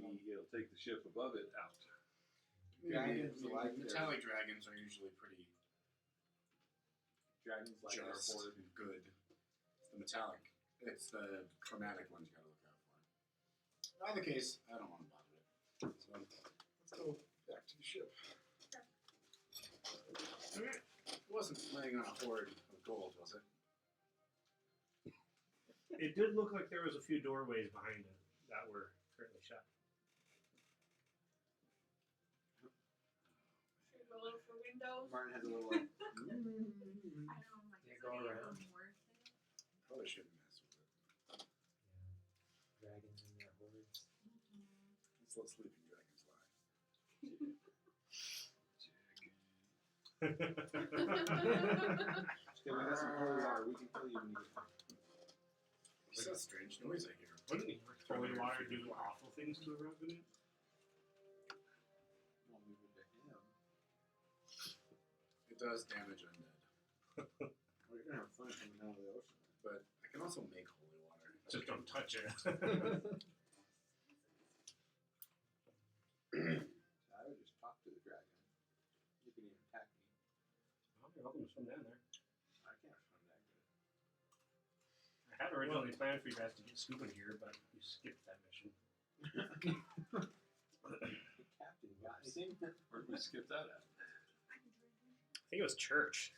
maybe it'll take the ship above it out. Dragons like metallic dragons are usually pretty dragons like their just horde. good. It's the metallic. It's the chromatic ones you gotta look out for. In either case, I don't want to bother it. So let's go back to the ship. Alright. It wasn't laying on a horde of gold, was it? It did look like there was a few doorways behind it that were currently shut. Should we go look for windows? Martin has a little like. I know, like, Yeah, is go it even around. worth it? Probably shouldn't mess with it. Dragons in their hordes. Let's let sleeping dragons lie. Okay, we got some holy water. We can kill you when you get home. What's that strange noise I hear? Wouldn't holy water do awful things to a revenant? Well, we would to him. It does damage undead. Well, you're gonna have fun coming out of the ocean. But I can also make holy water. Just don't touch it. So I would just talk to the dragon. You can even attack me. Well, you're welcome to swim down there. I can't swim that good. I had originally planned for you guys to get scuba gear, but you skipped that mission. Captain, got anything? Where'd we skip that at? I think it was church.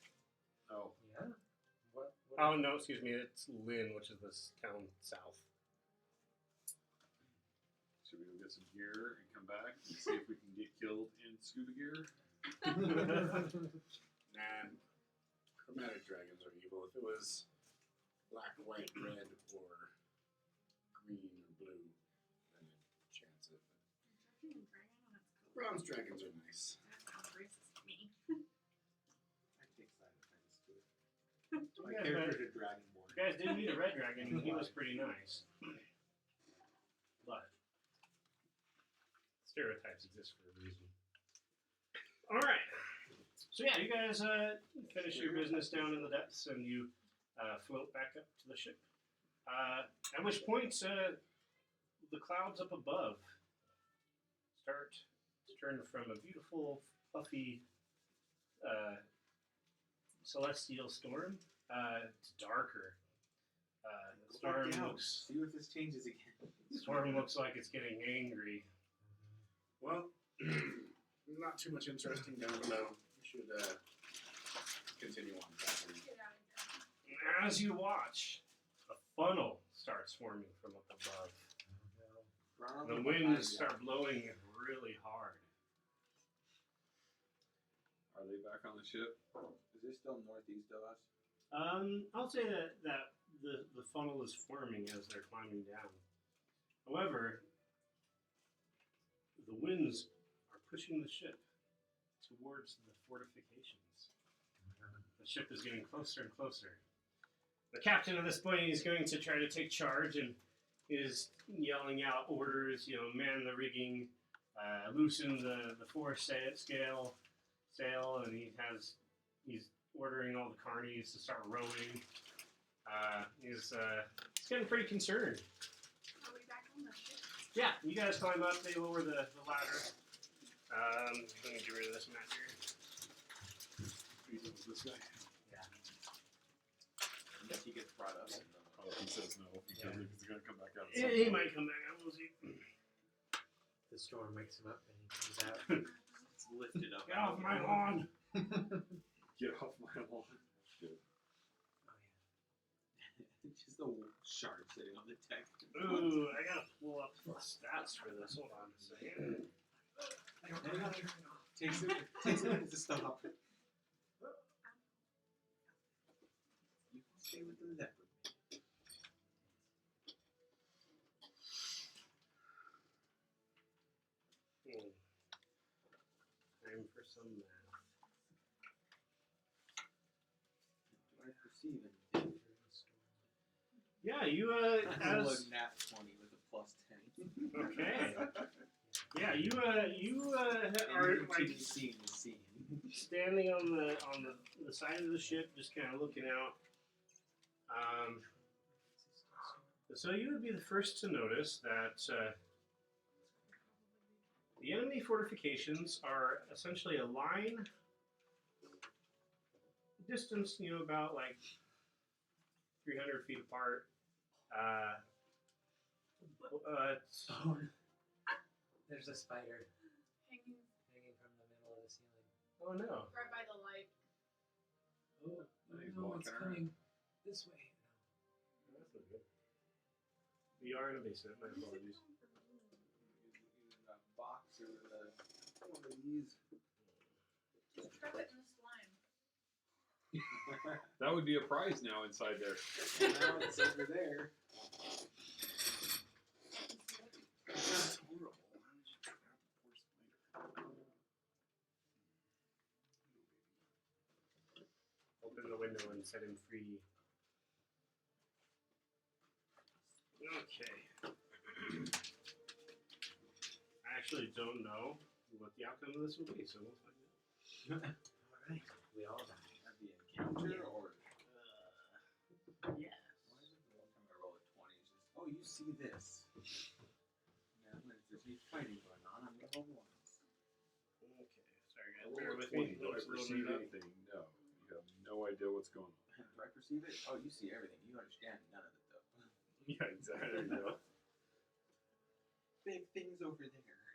Oh, Yeah. What? Oh no, excuse me. It's Lynn, which is this town south. should we go get some gear and come back and see if we can get killed in scuba gear? Nah, chromatic dragons are evil. If it was black, white, red, or green or blue, then I'd chance it. Dragon and dragon, that's cool. Bronze dragons are nice. That sounds racist to me. I take side offense to it. My Yeah, character's a dragonborn. You guys did meet a red dragon, and he was pretty nice. But stereotypes exist for a reason. All right. So yeah, you guys finish your business down in the depths, and you float back up to the ship. At which point, the clouds up above start to turn from a beautiful, fluffy, celestial storm to darker. The storm looks. See if this changes again. The storm looks like it's getting angry. Well, not too much interesting down below. We should continue on. Get out of here. And as you watch, a funnel starts forming from up above. The winds start blowing really hard. Are they back on the ship? Is this still northeast of us? I'll say that the funnel is forming as they're climbing down. However, the winds are pushing the ship towards the fortifications. The ship is getting closer and closer. The captain at this point is going to try to take charge and is yelling out orders, man the rigging, loosen the sail, and he's ordering all the carnies to start rowing. He's getting pretty concerned. Are we back on the ship? Yeah, you guys climb up, they lower the ladder. Let me get rid of this map here. This guy? Yeah. Unless he gets brought up. Oh, he says no because he's going to come back out. He might come back, I will see. The storm wakes him up and he comes out. It's lifted up. Get off my lawn! Get off my lawn. Good. Oh Just a shark sitting on the deck. Ooh, I gotta pull up the stats for this. Hold on a second. Takes a minute to stop. You can stay with the leopard. Time for some math. Do I perceive anything? Yeah, you I as look nat 20 with a +10. okay. Yeah, you are And like seeing the scene. standing on the side of the ship, just kind of looking out. So you would be the first to notice that The enemy fortifications are essentially a line distance, about like 300 feet apart. Oh, there's a spider Hanging hanging from the middle of the ceiling. Oh no. right by the light. Oh, He's no, walking it's coming this way. That's not good. We are in a basement, my apologies. Use a box or one of these. Just trap it in the slime. That would be a prize now inside there. Now it's over there. That's horrible. Why would you trap a poor spider? Open the window and set him free. Okay. I actually don't know what the outcome of this will be, so we'll find out. Alright, we all die. That'd be encounter or. Yes. Why is it the one time I roll a 20? It's just, oh, you see this. Now, there's any fighting going on. I'm level 1. Okay. Sorry I guys, roll bear a with 20. me. Do I Notes perceive loading up. anything? No. You have no idea what's going on. Do I perceive it? Oh, you see everything. You understand none of it, though. Yeah, exactly. There you go. Big things over there.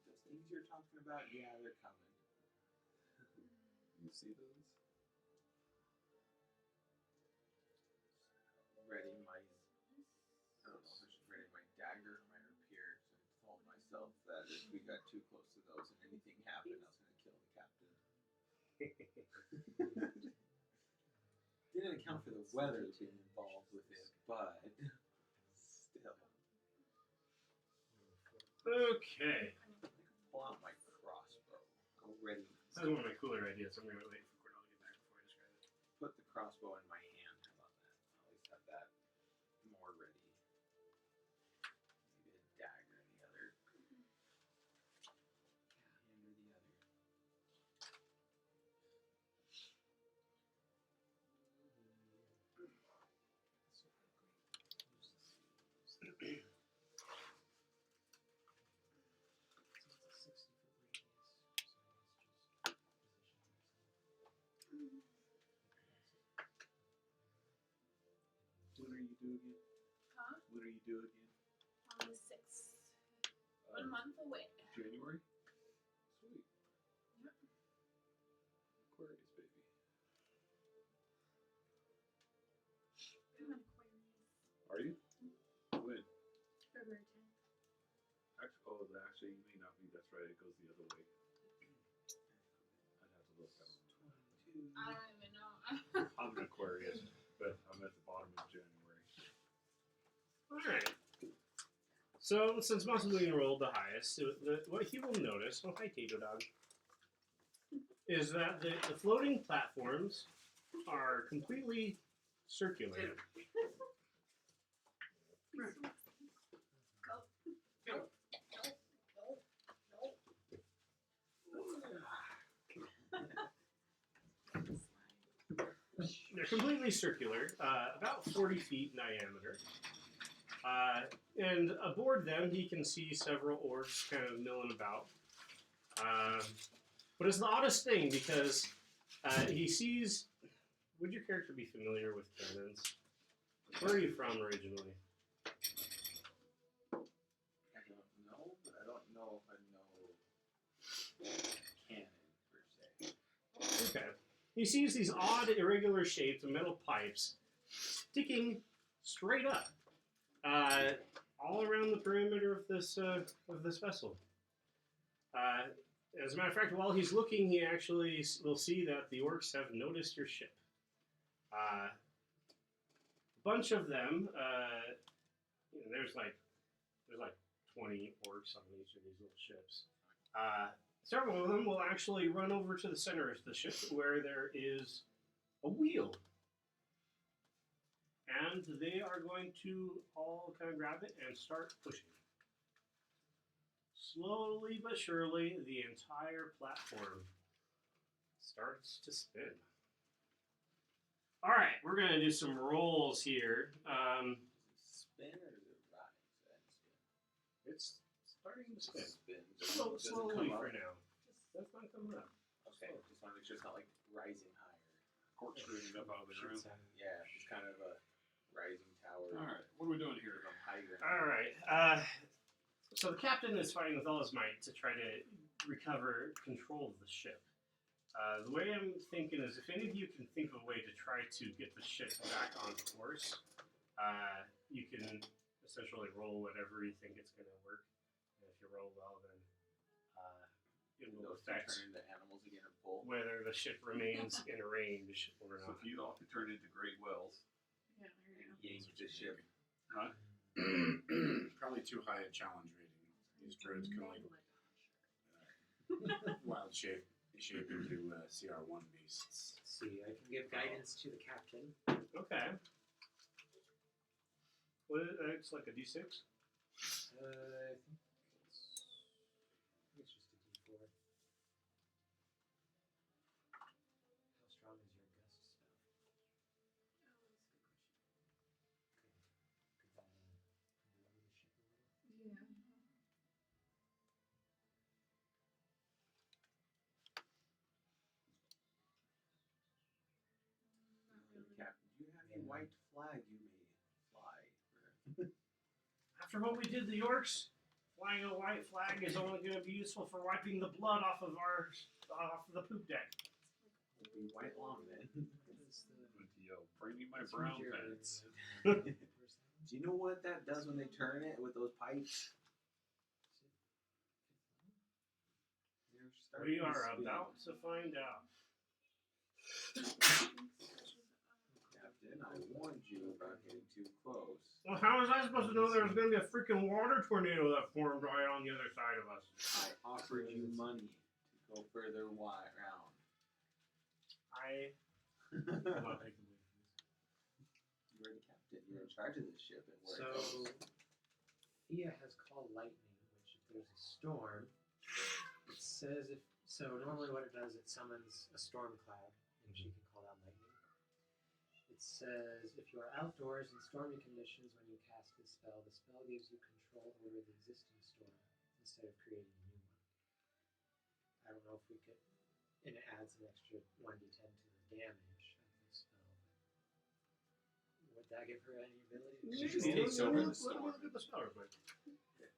Those things you're talking about, yeah, they're coming. You see those? Ready my, I don't know if I should ready my dagger or my rapier. So I told myself that if we got too close to those and anything happened, I was going to kill the captain. Didn't account for the weather being involved with it, but still. Okay. Pull out my crossbow. Go ready. That was one of my cooler ideas. I'm going to wait for Cordell to get back before I describe it. Put the crossbow in my hand. How about that? I'll at least have that more ready. Maybe a dagger in the other. Hand or the other. When are you due again? Huh? When are you due again? On the 6th. 1 month away. January? Sweet. Yep. Aquarius, baby. I'm an Aquarius. Are you? When? February 10th. Actually, you may not be. That's right. It goes the other way. I'd have to look. I don't know. I don't even know. I'm an Aquarius, but I'm at the bottom of January. Alright. So, since Mussolini rolled the highest, what he will notice, oh hi Tato Dog, is that the floating platforms are completely circular. Go. They're completely circular, about 40 feet in diameter. And aboard them, he can see several orcs kind of milling about. But it's the oddest thing because he sees. Would your character be familiar with cannons? Where are you from originally? I don't know, but I don't know if I know cannon per se. Okay. He sees these odd, irregular shapes of metal pipes sticking straight up, all around the perimeter of this vessel. As a matter of fact, while he's looking, he actually will see that the orcs have noticed your ship. A bunch of them. There's like 20 orcs on each of these little ships. Several of them will actually run over to the center of the ship where there is a wheel. And they are going to all kind of grab it and start pushing. Slowly but surely, the entire platform starts to spin. Alright, we're going to do some rolls here. Spin or is it rise? It's starting to spin. Spins. Slowly for now. That's not coming up. Okay, just want to make sure it's not like rising higher. Corkscrewing up out of the ground. Yeah, it's kind of a rising tower. Alright, what are we doing here? From high ground. All right. So the captain is fighting with all his might to try to recover control of the ship. The way I'm thinking is, if any of you can think of a way to try to get the ship back on course, you can essentially roll whatever you think it's going to work. And if you roll well, then it will Those two affect turn into animals again and pull. whether the ship remains in range or So not. if you all could turn into great wells. Yeah, there you go. Yank the ship. Huh? Probably too high a challenge rating. These druids can only wild shape into CR1 beasts. Let's see, I can give guidance to the captain. Okay. What is, it's like a D6? I think it's just a D4. How strong is your gust spell? Could that blow the ship a little? Yeah. Captain, do you have a white flag you may fly? After what we did to the orcs, flying a white flag is only going to be useful for wiping the blood off of the poop deck. It'll be white long then. Yo, bring me my brown pants. Do you know what that does when they turn it with those pipes? They're starting We to are spin. about to find out. Captain, I warned you about getting too close. Well, how was I supposed to know there was going to be a freaking water tornado that formed right on the other side of us? I offered you money to go further round. I'm not taking the lead. You're the captain. You're in charge of this ship and where So, it goes. Thea has called lightning, which if there's a storm, it says if so. Normally, what it does, it summons a storm cloud, and she can call out lightning. It says if you are outdoors in stormy conditions when you cast this spell, the spell gives you control over the existing storm instead of creating a new one. I don't know if we could, and it adds an extra 1d10 to the damage of the spell. But would that give her any ability? She just takes over the storm. Look at the spell real quick.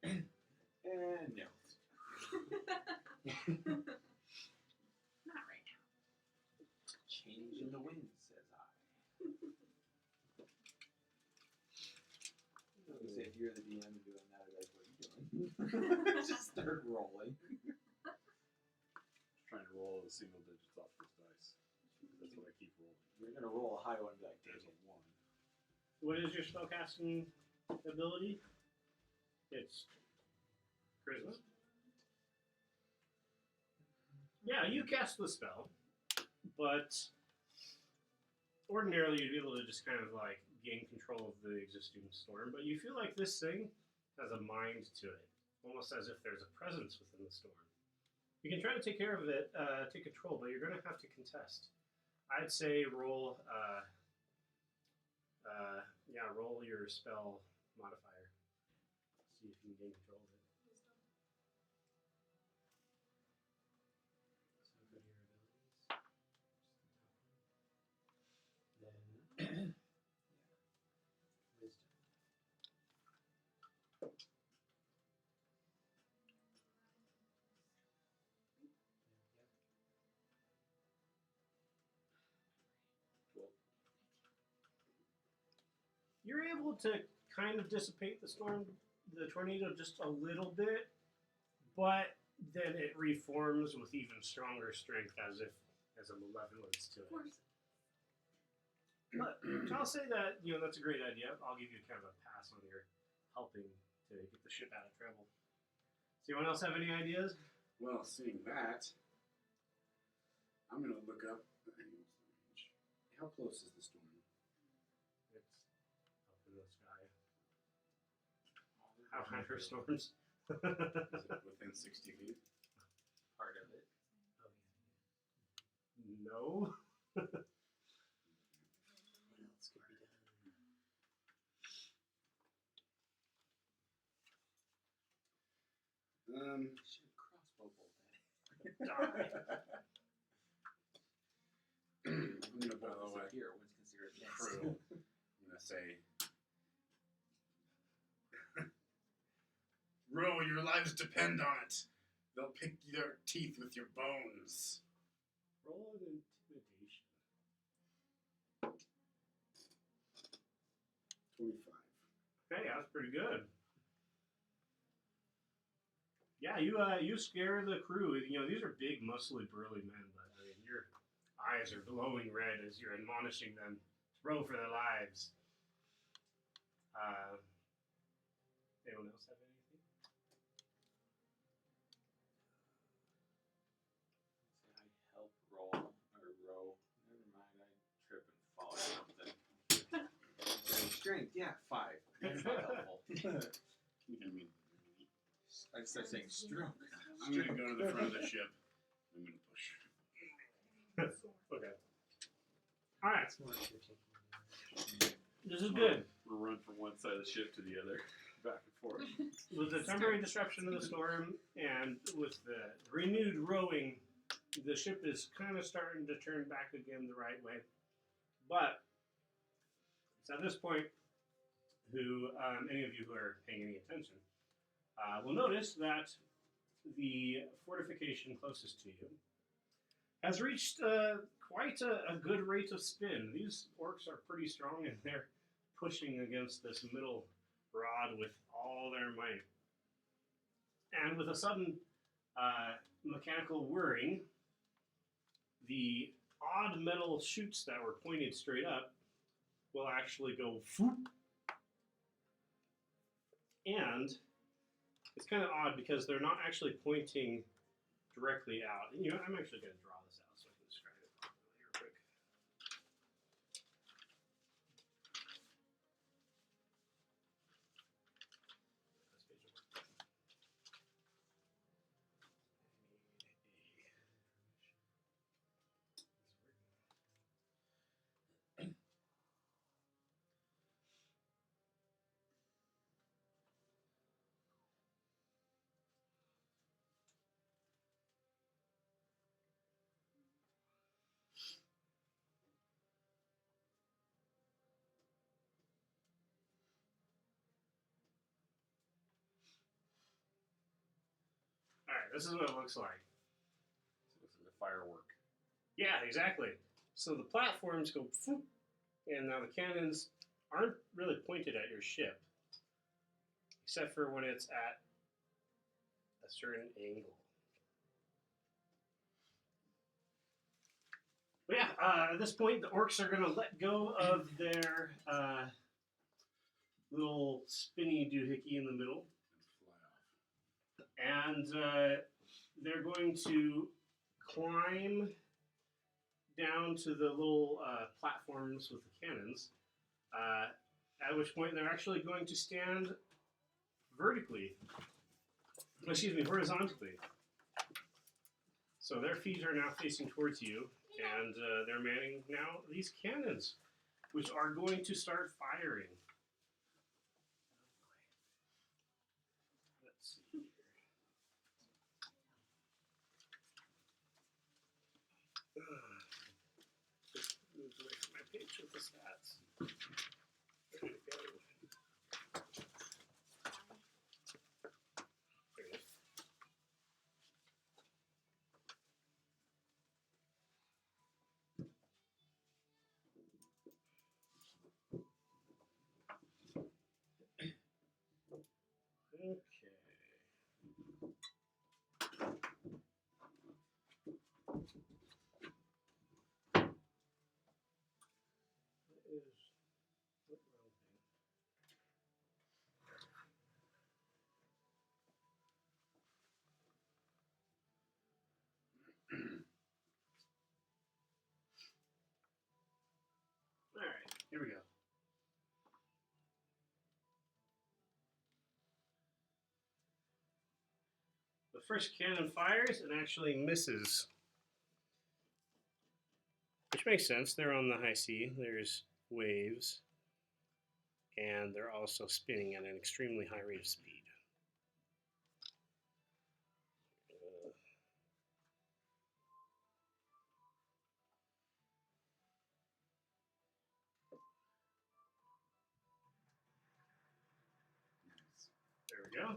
And no. Not right now. Change in the wind, says I. I was gonna say, if you're the DM and doing that, I'd be like, what are you doing? Just start rolling. Just trying to roll the single digits off this dice. That's what I keep rolling. You're gonna roll a high one and be like, dang There's it. a 1. What is your spellcasting ability? It's charisma. Yeah, you cast the spell, but ordinarily you'd be able to just kind of like gain control of the existing storm. But you feel like this thing has a mind to it, almost as if there's a presence within the storm. You can try to take care of it, take control, but you're going to have to contest. I'd say roll. Roll your spell modifier. See if you can gain control of it. So go to your abilities. Then wisdom. You're able to kind of dissipate the tornado just a little bit, but then it reforms with even stronger strength as a malevolence to Of it. course. But I'll say that, that's a great idea. I'll give you kind of a pass on your helping to get the ship out of trouble. Does anyone else have any ideas? Well, seeing that, I'm going to look up the angle range. How close is the storm? It's up in the sky. How high are storms? Is it within 60 feet? Part of it. Oh, No. What else could be done? Should crossbow bolt that. Die. I'm gonna Well, blow it's it. here. One's considered a miss. True. I'm gonna say, Row, your lives depend on it. They'll pick your teeth with your bones. Roll an intimidation. 25. Okay, that's pretty good. Yeah, you scare the crew. You know, these are big, muscly, burly men, but I mean, your eyes are glowing red as you're admonishing them to row for their lives. Anyone else have anything? I help roll or row. Never mind, I trip and fall or something. Strength, yeah, 5. That's not helpful. You know what I mean? I started saying stroke. I'm gonna go to the front of the ship. I'm gonna push. Okay. All right, It's more if you're taking damage. this is good. We'll run from one side of the ship to the other, back and forth. With the temporary disruption of the storm and with the renewed rowing, the ship is kind of starting to turn back again the right way. But it's at this point who, any of you who are paying any attention, will notice that the fortification closest to you has reached quite a good rate of spin. These orcs are pretty strong and they're pushing against this middle rod with all their might. And with a sudden mechanical whirring, the odd metal chutes that were pointed straight up will actually go foop. And it's kind of odd because they're not actually pointing directly out. You know, I'm actually going to draw this out so I can describe it properly real quick. This page will work. All right, this is what it looks like. So it looks like a firework. Yeah, exactly. So the platforms go foop, and now the cannons aren't really pointed at your ship, except for when it's at a certain angle. But yeah, at this point, the orcs are going to let go of their little spinny doohickey in the middle, And fly off. and they're going to climb down to the little platforms with the cannons, at which point they're actually going to stand horizontally. So their feet are now facing towards you, and they're manning now these cannons, which are going to start firing. Let's see here. Just moved away from my page with the stats. There we go. There it is. Okay. What wrong thing? All right, here we go. The first cannon fires and actually misses. Which makes sense. They're on the high sea. There's waves. And they're also spinning at an extremely high rate of speed. we go.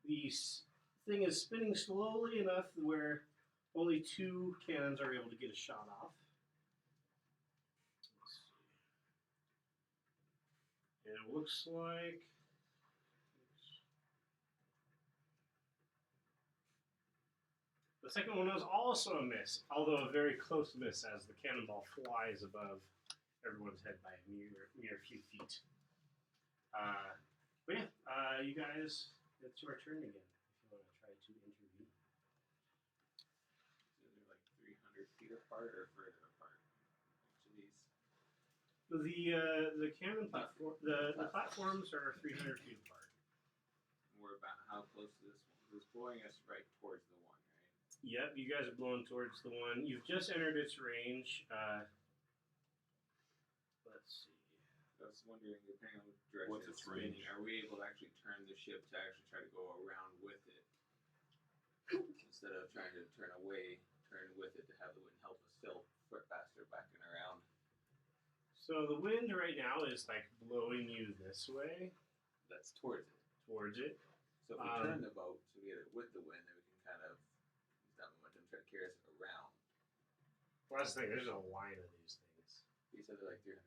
The thing is spinning slowly enough where only 2 cannons are able to get a shot off. Let's see. And it looks like the second one was also a miss, although a very close miss as the cannonball flies above everyone's head by a mere few feet. But yeah, you guys, it's your turn again if you want to try to intervene. Is it like 300 feet apart or further apart? Each of these. The cannon platform, the platforms are 300 feet apart. We're about how close to this one? It's blowing us right towards the one, right? Yep, you guys are blowing towards the one. You've just entered its range. Let's see. I was wondering, depending on which direction What's its it's spinning, range? are we able to actually turn the ship to actually try to go around with it? Instead of trying to turn away, turn with it to have the wind help us sail faster back and around. So the wind right now is like blowing you this way, That's towards it. towards it. So if we turn the boat to get it with the wind, then we can kind of use that momentum to try to carry us around. Well, that's the thing. There's a line of these things. You said they're like 300.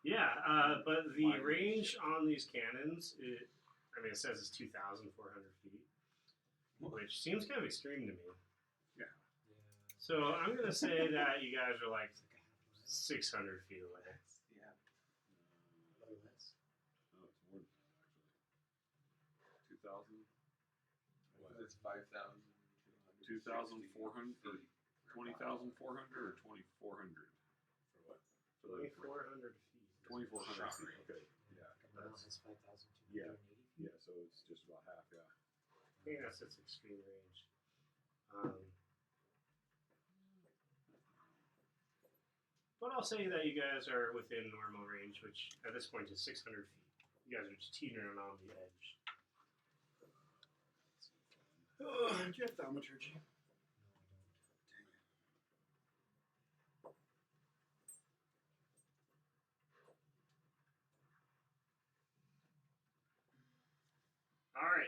Yeah, but the Why is it range ship? on these cannons, it says it's 2,400 feet, which seems kind of extreme to me. Yeah. So I'm gonna say that you guys are like 600 feet away. Yeah. A little less. No, it's more than that actually. 2,000. It's 5,000. 2,400 or 20,400 or 2,400 For what? for the 2,400 feet. 2,400 Shot feet. range. Okay, yeah, Now that's has 5,280 yeah. feet. yeah. So it's just about half. Yeah. I think that's its extreme range. But I'll say that you guys are within normal range, which at this point is 600 feet. You guys are just teetering on the edge. Oh, do you have thaumaturgy? All right.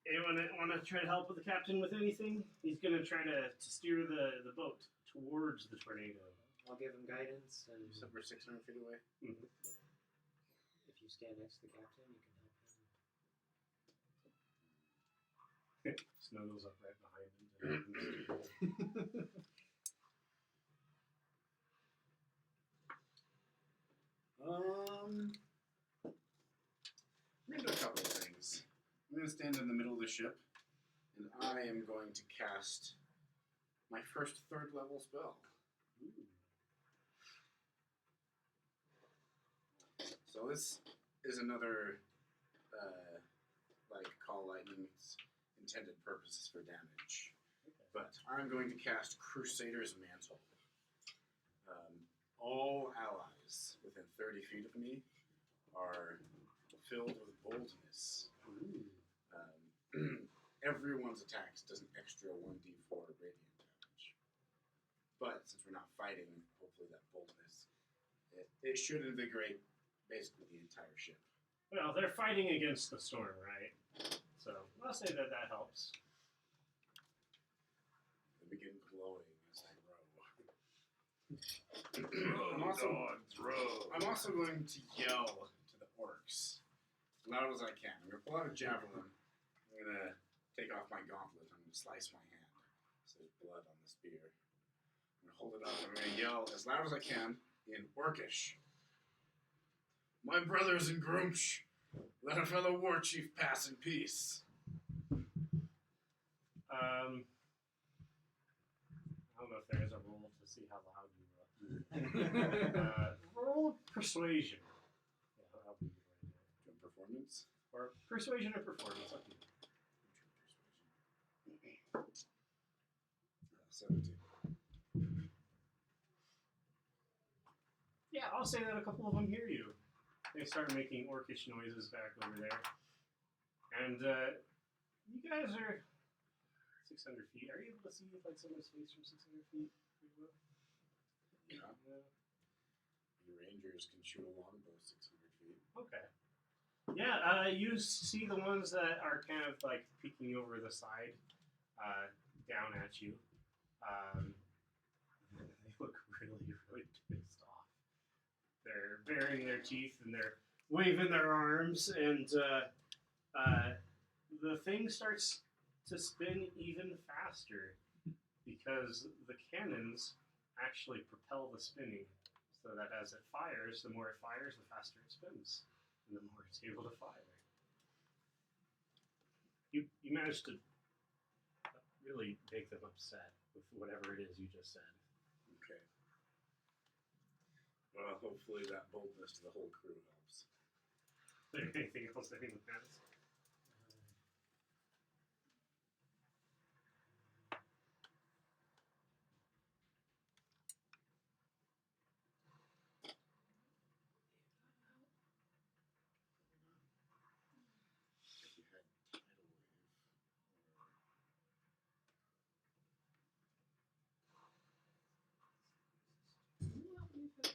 Anyone want to try to help with the captain with anything? He's going to try to steer the boat towards the tornado. I'll give him guidance, and You said we're 600 feet away. Mm-hmm. if you stand next to the captain, you can help him. Snuggles up right behind him. I'm gonna do a couple of things. I'm gonna stand in the middle of the ship, and I am going to cast my first 3rd level spell. So this is another, like call lightning's intended purposes for damage. But I'm going to cast Crusader's Mantle. All allies within 30 feet of me are filled with boldness. Everyone's attacks does an extra 1d4 radiant damage. But since we're not fighting, hopefully that boldness, it should invigorate basically the entire ship. Well, they're fighting against the storm, right? So I'll say that helps. They begin glowing as they row. I'm also going to yell to the orcs as loud as I can. I'm going to pull out a javelin. I'm going to take off my gauntlet. I'm going to slice my hand. So there's blood on the spear. I'm going to hold it up. I'm going to yell as loud as I can in Orcish. My brothers and Grumsh, let a fellow war chief pass in peace. I don't know if there is a roll to see how loud you roll. Roll persuasion. Yeah, that'll be right there. Performance? Or persuasion or performance, up to you. 17. Yeah, I'll say that a couple of them hear you. They start making orcish noises back over there. And you guys are 600 feet. Are you able to see like someone's face from 600 feet? Pretty well? Yeah. The Rangers can shoot a longbow 600 feet. feet. Okay. Yeah, you see the ones that are kind of like peeking over the side, down at you. They look really, really pissed off. They're baring their teeth and they're waving their arms, and the thing starts to spin even faster because the cannons actually propel the spinning, so that as it fires, the more it fires, the faster it spins, and the more it's able to fire. You managed to really make them upset with whatever it is you just said. Okay. Well, hopefully that boldness to the whole crew helps. Is there anything else anyone has? If you had tidal wave.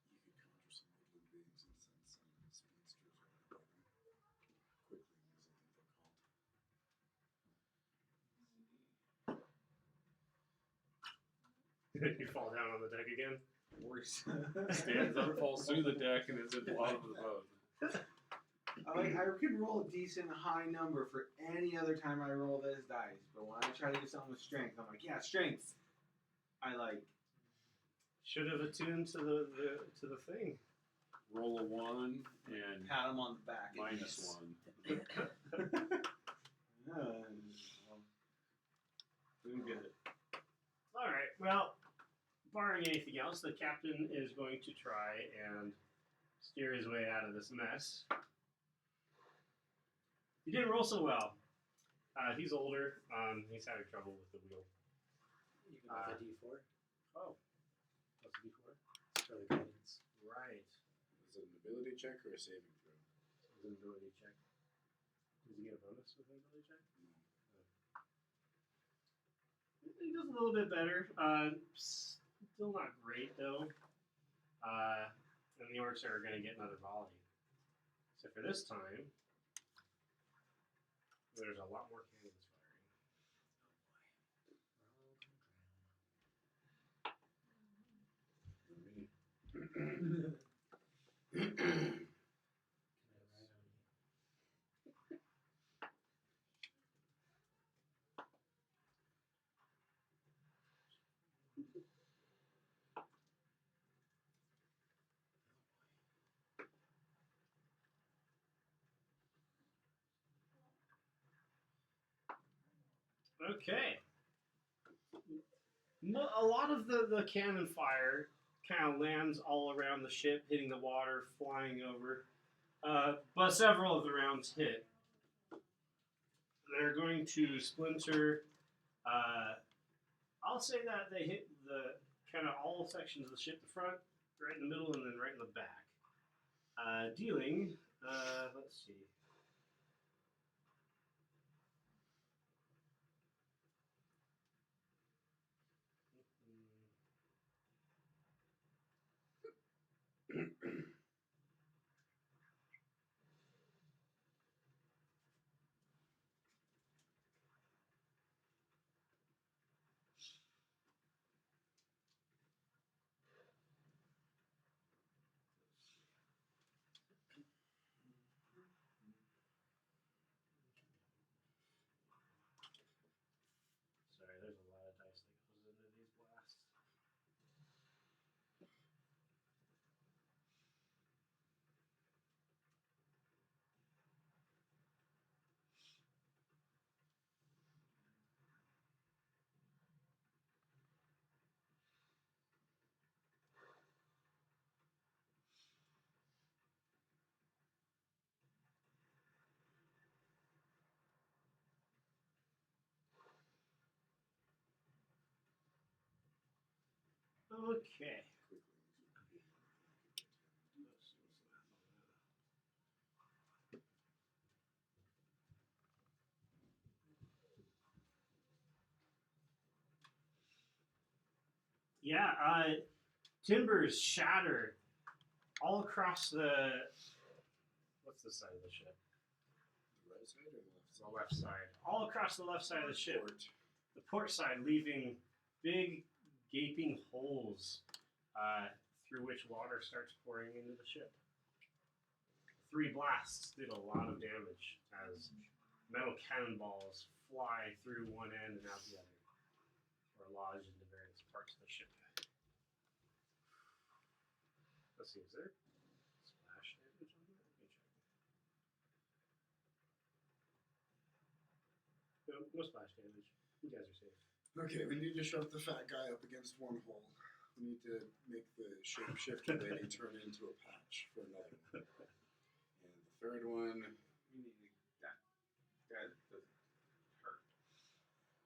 You could conjure some woodland beings and send some speedsters over to get them. Quicklings, I think they're called. You fall down on the deck again. Worse. Stands up, falls through the deck, and is at the bottom of the boat. I could roll a decent high number for any other time I roll this dice, but when I try to do something with strength, I'm like, yeah, strength. I like. Should have attuned to the thing. Roll a 1 and Pat him on the back. -1. Doing good. All right. Well, barring anything else, the captain is going to try and steer his way out of this mess. He didn't roll so well. He's older. He's having trouble with the wheel. Even with a D4? Oh, what's the D4? It's for the guidance. Right. Is it an ability check or a saving throw? It's an ability check. Does he get a bonus with an ability check? He does a little bit better. Still not great though. And the orcs are going to get another volley. Except for this time, there's a lot more cannons firing. Can I ride on you? Okay. A lot of the cannon fire kind of lands all around the ship, hitting the water, flying over. But several of the rounds hit. They're going to splinter. I'll say that they hit the kind of all sections of the ship, the front, right in the middle, and then right in the back. Dealing, let's see. Sorry, there's a lot of dice that goes into these blasts. Okay. Timbers shatter all across the. What's the side of the ship? The right side or the left The side? left side. All across the left side of the ship. Port. The port side, leaving big, gaping holes through which water starts pouring into the ship. 3 blasts did a lot of damage as metal cannonballs fly through one end and out the other, or lodge into various parts of the ship. Let's see, is there splash damage on that? Let me check. No splash damage. You guys are safe. Okay, we need to shove the fat guy up against one hole. We need to make the shapeshifter lady turn into a patch for another one. And the third one, We need that guy that doesn't hurt.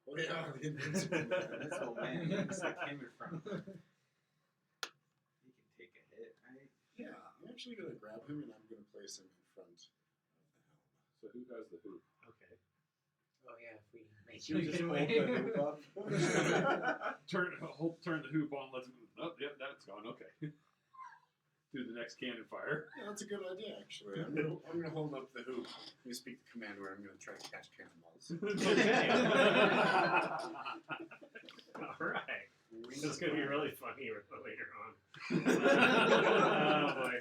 oh yeah, the invincible man. This old man, he's like him in front. He can take a hit, right? Yeah, I'm actually gonna grab him and I'm gonna place him in front of the helm. So who has the hoop? Okay. Oh yeah, if we make Should we it just hold away. the hoop up? Turn the hoop on. Let's. Oh, yep, that's gone. Okay. Do the next cannon fire. Yeah, that's a good idea, actually. I'm gonna hold up the hoop. You speak the command where I'm gonna try to catch cannonballs. All right. This is going to be really funny later on. Oh boy.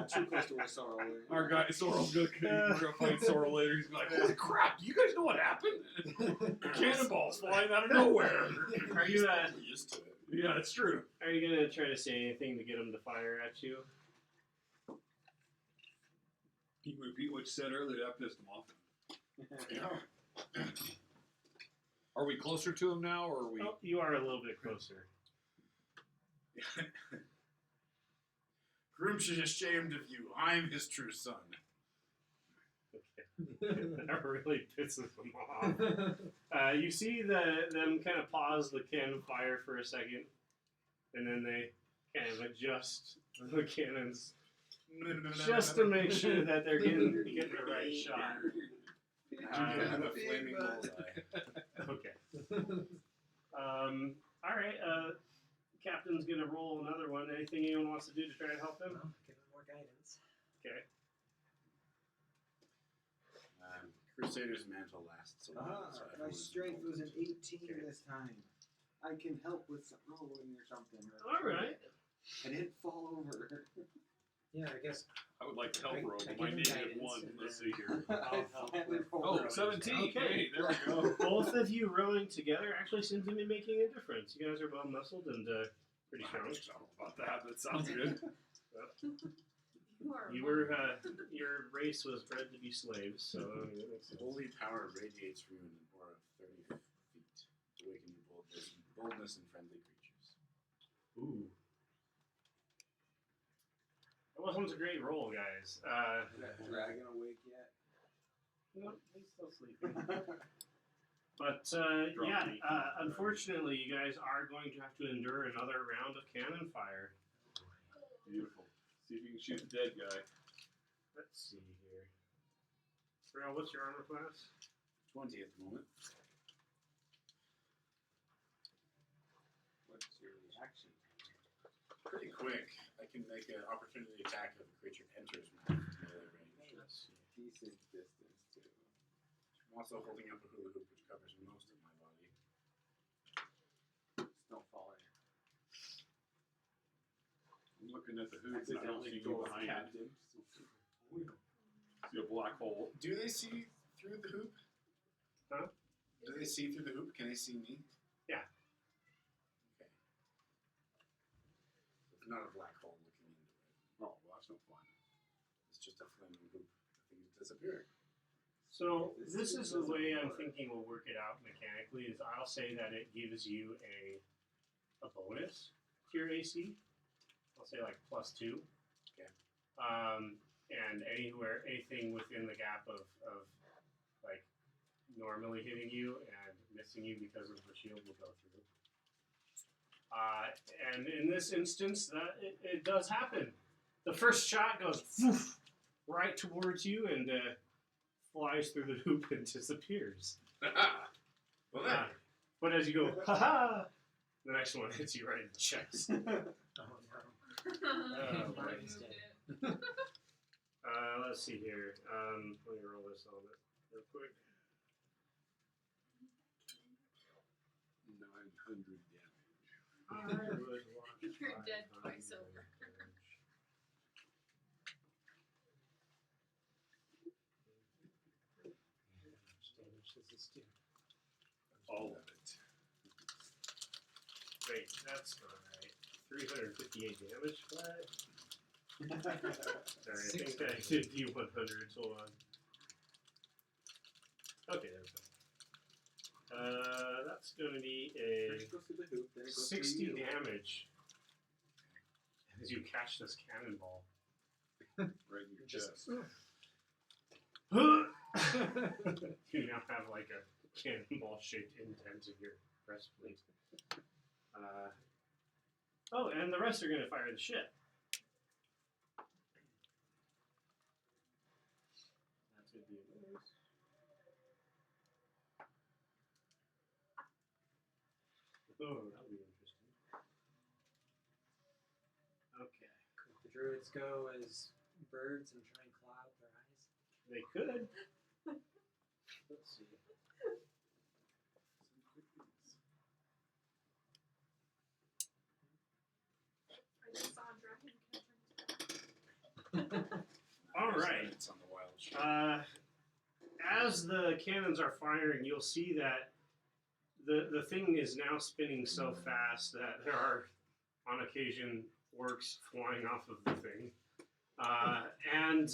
Too close to a sorrow. Our guy Sorrel's gonna. We're gonna find Sorrel later. He's like, "Holy crap! Do you guys know what happened? Cannonballs flying out of nowhere." Are you used to it? Yeah, it's true. Are you going to try to say anything to get him to fire at you? Can you repeat what you said earlier? That pissed him off. Yeah. Are we closer to him now, or are we? Oh, you are a little bit closer. Grimsh is ashamed of you. I'm his true son. Okay. That really pisses him off. You see them kind of pause the cannon fire for a second, and then they kind of adjust the cannons just to make sure that they're getting the right shot. I'm getting a flaming bullseye. Okay. All right. Captain's gonna roll another one. Anything anyone wants to do to try to help him? Well, give him more guidance. Okay. Crusader's mantle lasts a while. so My everyone's strength was an involved. 18 this time. I can help with some rolling or something. All right. I didn't fall over. Yeah, I guess. I would like to help I- roll, I but give my him negative guidance 1. and Let's then- see here. I help finally with- rolled. Oh, 17. Okay. Hey, there we go. Both of you rowing together actually seem to be making a difference. You guys are well muscled and pretty I strong. don't know about that. That sounds good. You were your race was bred to be slaves, so that makes sense. Holy power radiates from you in an aura of 30 feet, awakening boldness in friendly creatures. Ooh. That wasn't a great roll, guys. Is that dragon awake yet? No, he's still sleeping. But unfortunately, you guys are going to have to endure another round of cannon fire. Beautiful. See if you can shoot the dead guy. Let's see here. Sorrel, what's your armor class? 20 at the moment. What's your reaction? Pretty quick. I can make an opportunity attack if a creature enters my melee range. Let's see. Decent distance too. I'm also holding up a hula hoop which covers most of my body. Just don't fall in. I'm looking at the hoops and I don't see you behind it. See a black hole. Do they see through the hoop? Huh? Do they see through the hoop? Can they see me? Yeah. Okay. It's not a black hole looking into it. Oh, well, that's no fun. It's just a flaming hoop. I think it's disappearing. So this is the way I'm thinking we'll work it out mechanically. Is I'll say that it gives you a bonus to your AC. I'll say like +2. Okay. And anything within the gap of like normally hitting you and missing you because of the shield will go through. And in this instance, that it does happen. The first shot goes woof, right towards you and flies through the hoop and disappears. Well, then. But as you go, ha ha, The next one hits you right in the chest. Oh no. Oh, boy. Mine is dead. Let's see here. Let me roll this on it real quick. 900 damage. I would watch You're dead 500 twice over. damage. How much damage does this do? All of it. Wait, that's not right. 358 damage flat? Sorry, I think I did the 100. Hold on. Okay, there we go. That's going to be a First goes through the hoop, then it goes 60 through you. damage as you catch this cannonball. Right in your Just- chest. You now have like a cannonball shaped indent in your breastplate. Oh, and the rest are going to fire the ship. That's going to be a nice. Oh, that'll be interesting. Okay. Could the druids go as birds and try and claw out their eyes? They could. Let's see. I just saw a dragon catcher. All right. It's on the wild ship. As the cannons are firing, you'll see that the thing is now spinning so fast that there are, on occasion, orcs flying off of the thing. And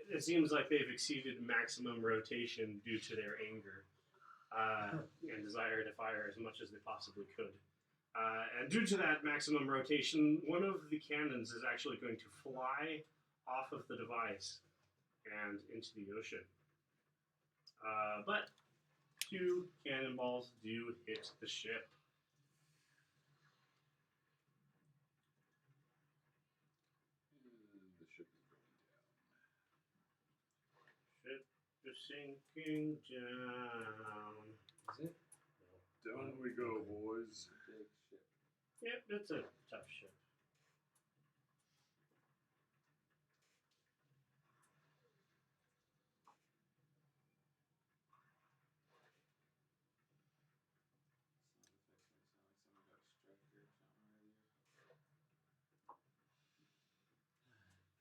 it seems like they've exceeded maximum rotation due to their anger and desire to fire as much as they possibly could. And due to that maximum rotation, one of the cannons is actually going to fly off of the device and into the ocean. But 2 cannonballs do hit the ship. The ship is going down. Ship is sinking down. Is it? Down we go, boys. Big ship. Yep, it's a tough ship.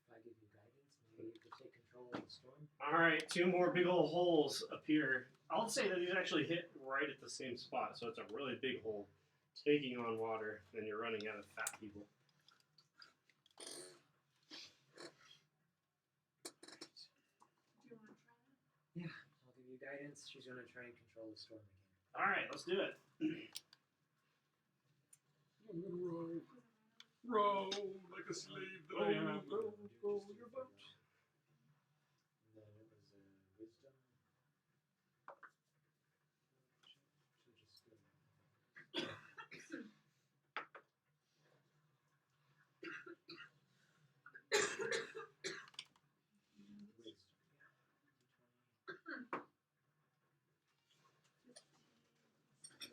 If I give you guidance, maybe you could take control of the storm. All right, 2 more big old holes appear. I'll say that these actually hit right at the same spot, so it's a really big hole taking on water, and you're running out of fat people. Do you want to try that? Yeah, I'll give you guidance. She's going to try and control the storm again. All right, let's do it. Row like a slave that I am. Row, row your boat. And then it was wisdom. Should just go. Wisdom, yeah.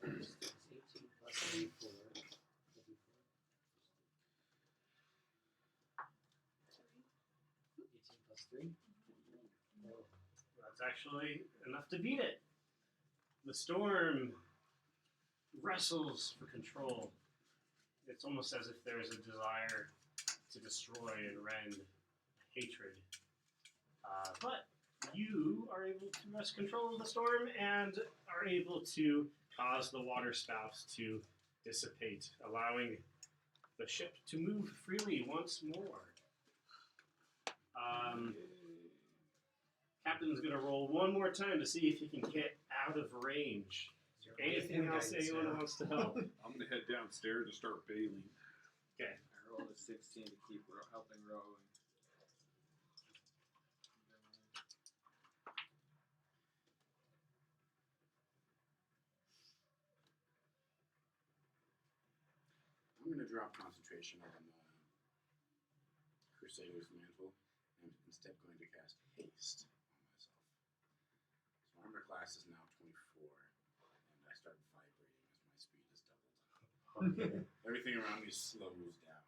It's 18 plus 3, 4. 18 plus 3. Oh. That's actually enough to beat it. The storm wrestles for control. It's almost as if there's a desire to destroy and rend hatred. But you are able to wrest control of the storm and are able to cause the water spouts to dissipate, allowing the ship to move freely once more. Captain's going to roll one more time to see if he can get out of range. Anything else anyone wants to help? I'm gonna head downstairs and start bailing. Okay. I rolled a 16 to keep helping rowing. I'm going to drop concentration on Crusader's Mantle and instead going to cast Haste on myself. So armor class is now 24, and I start vibrating as my speed is doubled. Okay. Everything around me slows down.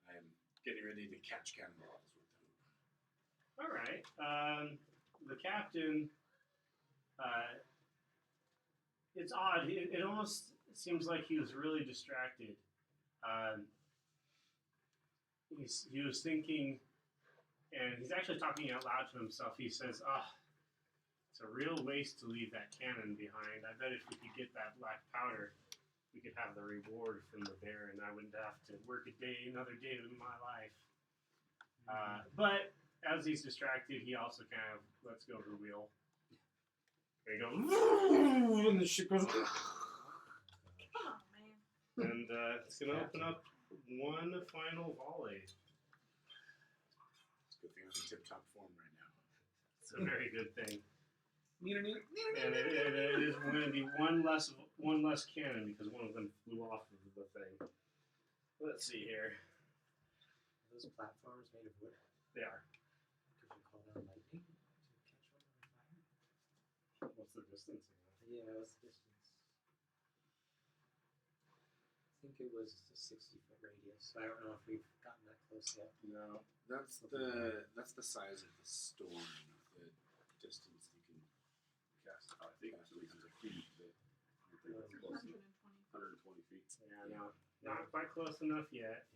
I am getting ready to catch cannonballs with the hoop. All right. The captain. It's odd. It almost seems like he was really distracted. He was thinking, and he's actually talking out loud to himself. He says, it's a real waste to leave that cannon behind. I bet if we could get that black powder, we could have the reward from the bear, and I wouldn't have to work another day of my life. But as he's distracted, he also kind of lets go of the wheel. And he goes, and the ship goes, Come on, man. and it's going to open up one final volley. It's a good thing I'm in tip-top form right now. It's a very good thing. And it is going to be one less cannon because one of them flew off of the thing. Let's see here. Are those platforms made of wood? They are. Could you call down lightning to catch one on fire? What's the distance? Yeah, what's the distance? I think it was a 60-foot radius. So I don't know if we've gotten that close yet. No, that's the size of the storm. The distance you can cast. I think it's 300 feet, but I think that's close enough. 120 feet. Yeah, no. Not quite close enough yet.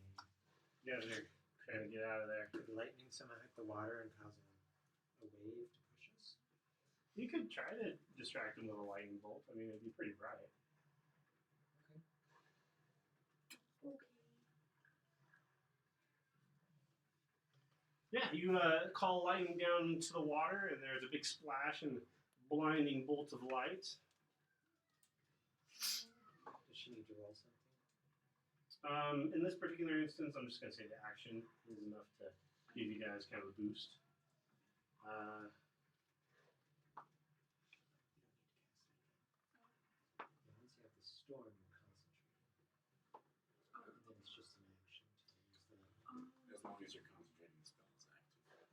You guys are trying to get out of there. Could lightning somehow hit the water and cause a wave to push us? You could try to distract him with a lightning bolt. I mean, it'd be pretty bright. Okay. Yeah, you call lightning down to the water, and there's a big splash and blinding bolt of light. Does she need to roll something? In this particular instance, I'm just going to say the action is enough to give you guys kind of a boost. Once you have the storm, you're concentrating. And then it's just an action to use the lightning. As long as you're concentrating, the spell is active.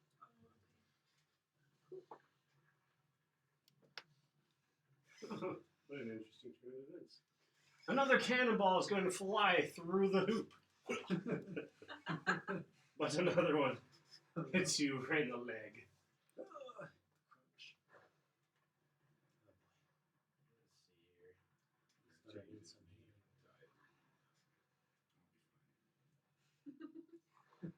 What an interesting turn of events. Another cannonball is going to fly through the hoop. But another one hits you right in the leg. Let's see here. He's gotta need some healing.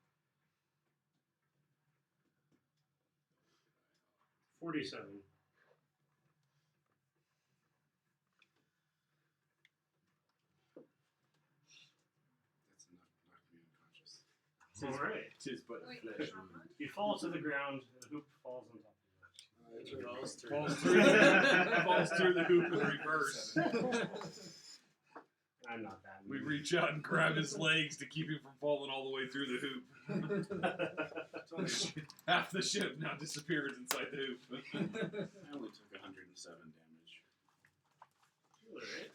47. That's enough to knock me unconscious. All right. Tis but Wait, flesh how wound. much? You fall to the ground. The hoop falls on top of It goes through. Falls through the, falls through the hoop in reverse. you. I'm not that. We reach out and grab his legs to keep him from falling all the way through the hoop. Half the ship now disappears inside the hoop. I only took 107 damage. All right.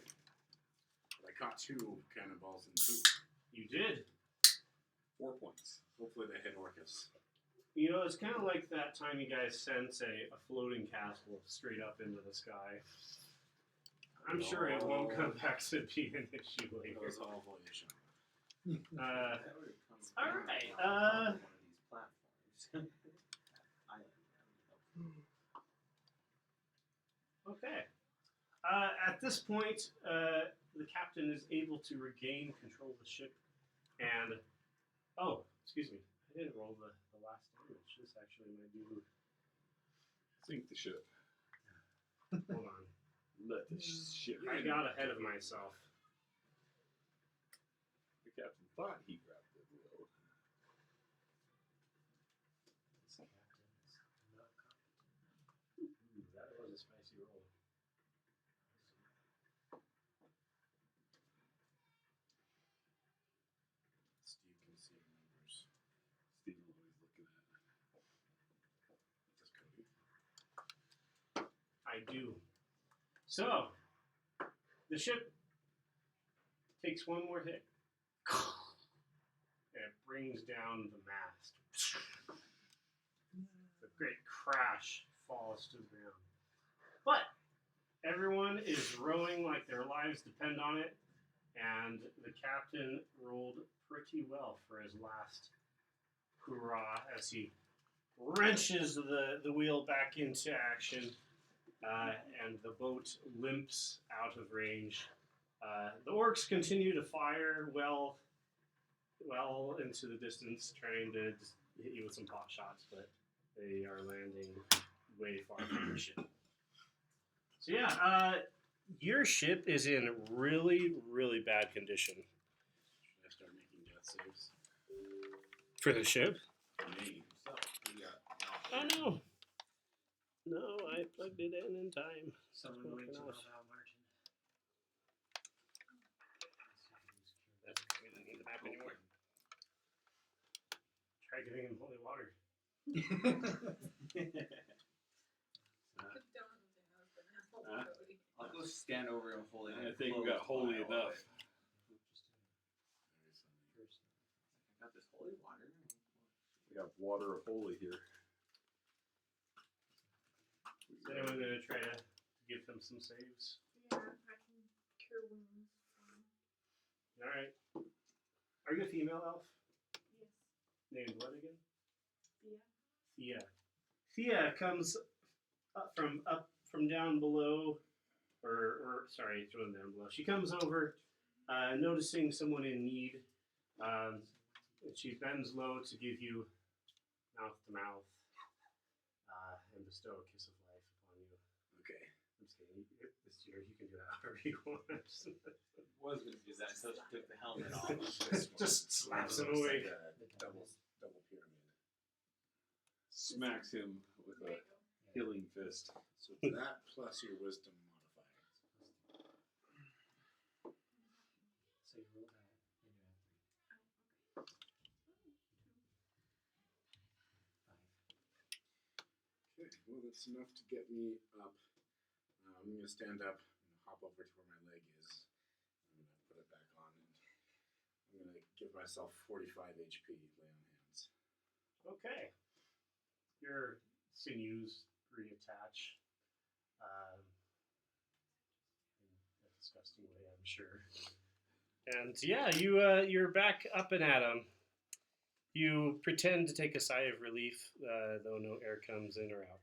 But I caught 2 cannonballs in the hoop. You did. 4 points. Hopefully they hit Orcus. You know, it's kind of like that time you guys sent a floating castle straight up into the sky. I'm sure it won't come back to be an issue It later. was all Voyage. All right. One of these platforms. Okay. At this point, the captain is able to regain control of the ship, and excuse me, I didn't roll the last damage. This actually might do. Sink the ship. Hold on. Let the ship. I got ahead of myself. The captain thought he grabbed the wheel. This captain is not competent. Ooh, that was a spicy roll. Steve can see the numbers. Steve always looking at it. Does Cody? I do. So, the ship takes one more hit. And it brings down the mast. The great crash falls to the ground. But everyone is rowing like their lives depend on it, and the captain rolled pretty well for his last hurrah as he wrenches the wheel back into action, and the boat limps out of range. The orcs continue to fire well into the distance, trying to just hit you with some pot shots, but they are landing way far from your ship. So yeah, your ship is in really, really bad condition. Should I start making death saves? For the ship? For me. Oh no. No, I plugged it in time. Someone going to allow Martin. We don't need the map anymore. Try getting in holy water. I'll go stand over him holding. I think we got holy enough. I got this holy water. We have water of holy here. Is anyone going to try to give them some saves? Yeah, I can cure wounds. Alright. Are you a female elf? Yes. Named what again? Yeah. Thea comes up from down below, or sorry, it's from down below. She comes over, noticing someone in need. And she bends low to give you mouth to mouth, and bestow a kiss of life upon you. Okay. I'm just kidding. This year you can do that however you want. Was gonna do that until she took the helmet off. Just slaps him Looks away. like a double pyramid. Smacks him with There a you go. healing fist. So it's that plus your wisdom modifier. So you roll that, and you have 3. 5. Okay, well that's enough to get me up. I'm going to stand up and hop over to where my leg is. I'm going to put it back on, and I'm going to give myself 45 HP, lay on hands. Okay. Your sinews reattach. In a disgusting way, I'm sure. And yeah, you're back up and at 'em. You pretend to take a sigh of relief, though no air comes in or out.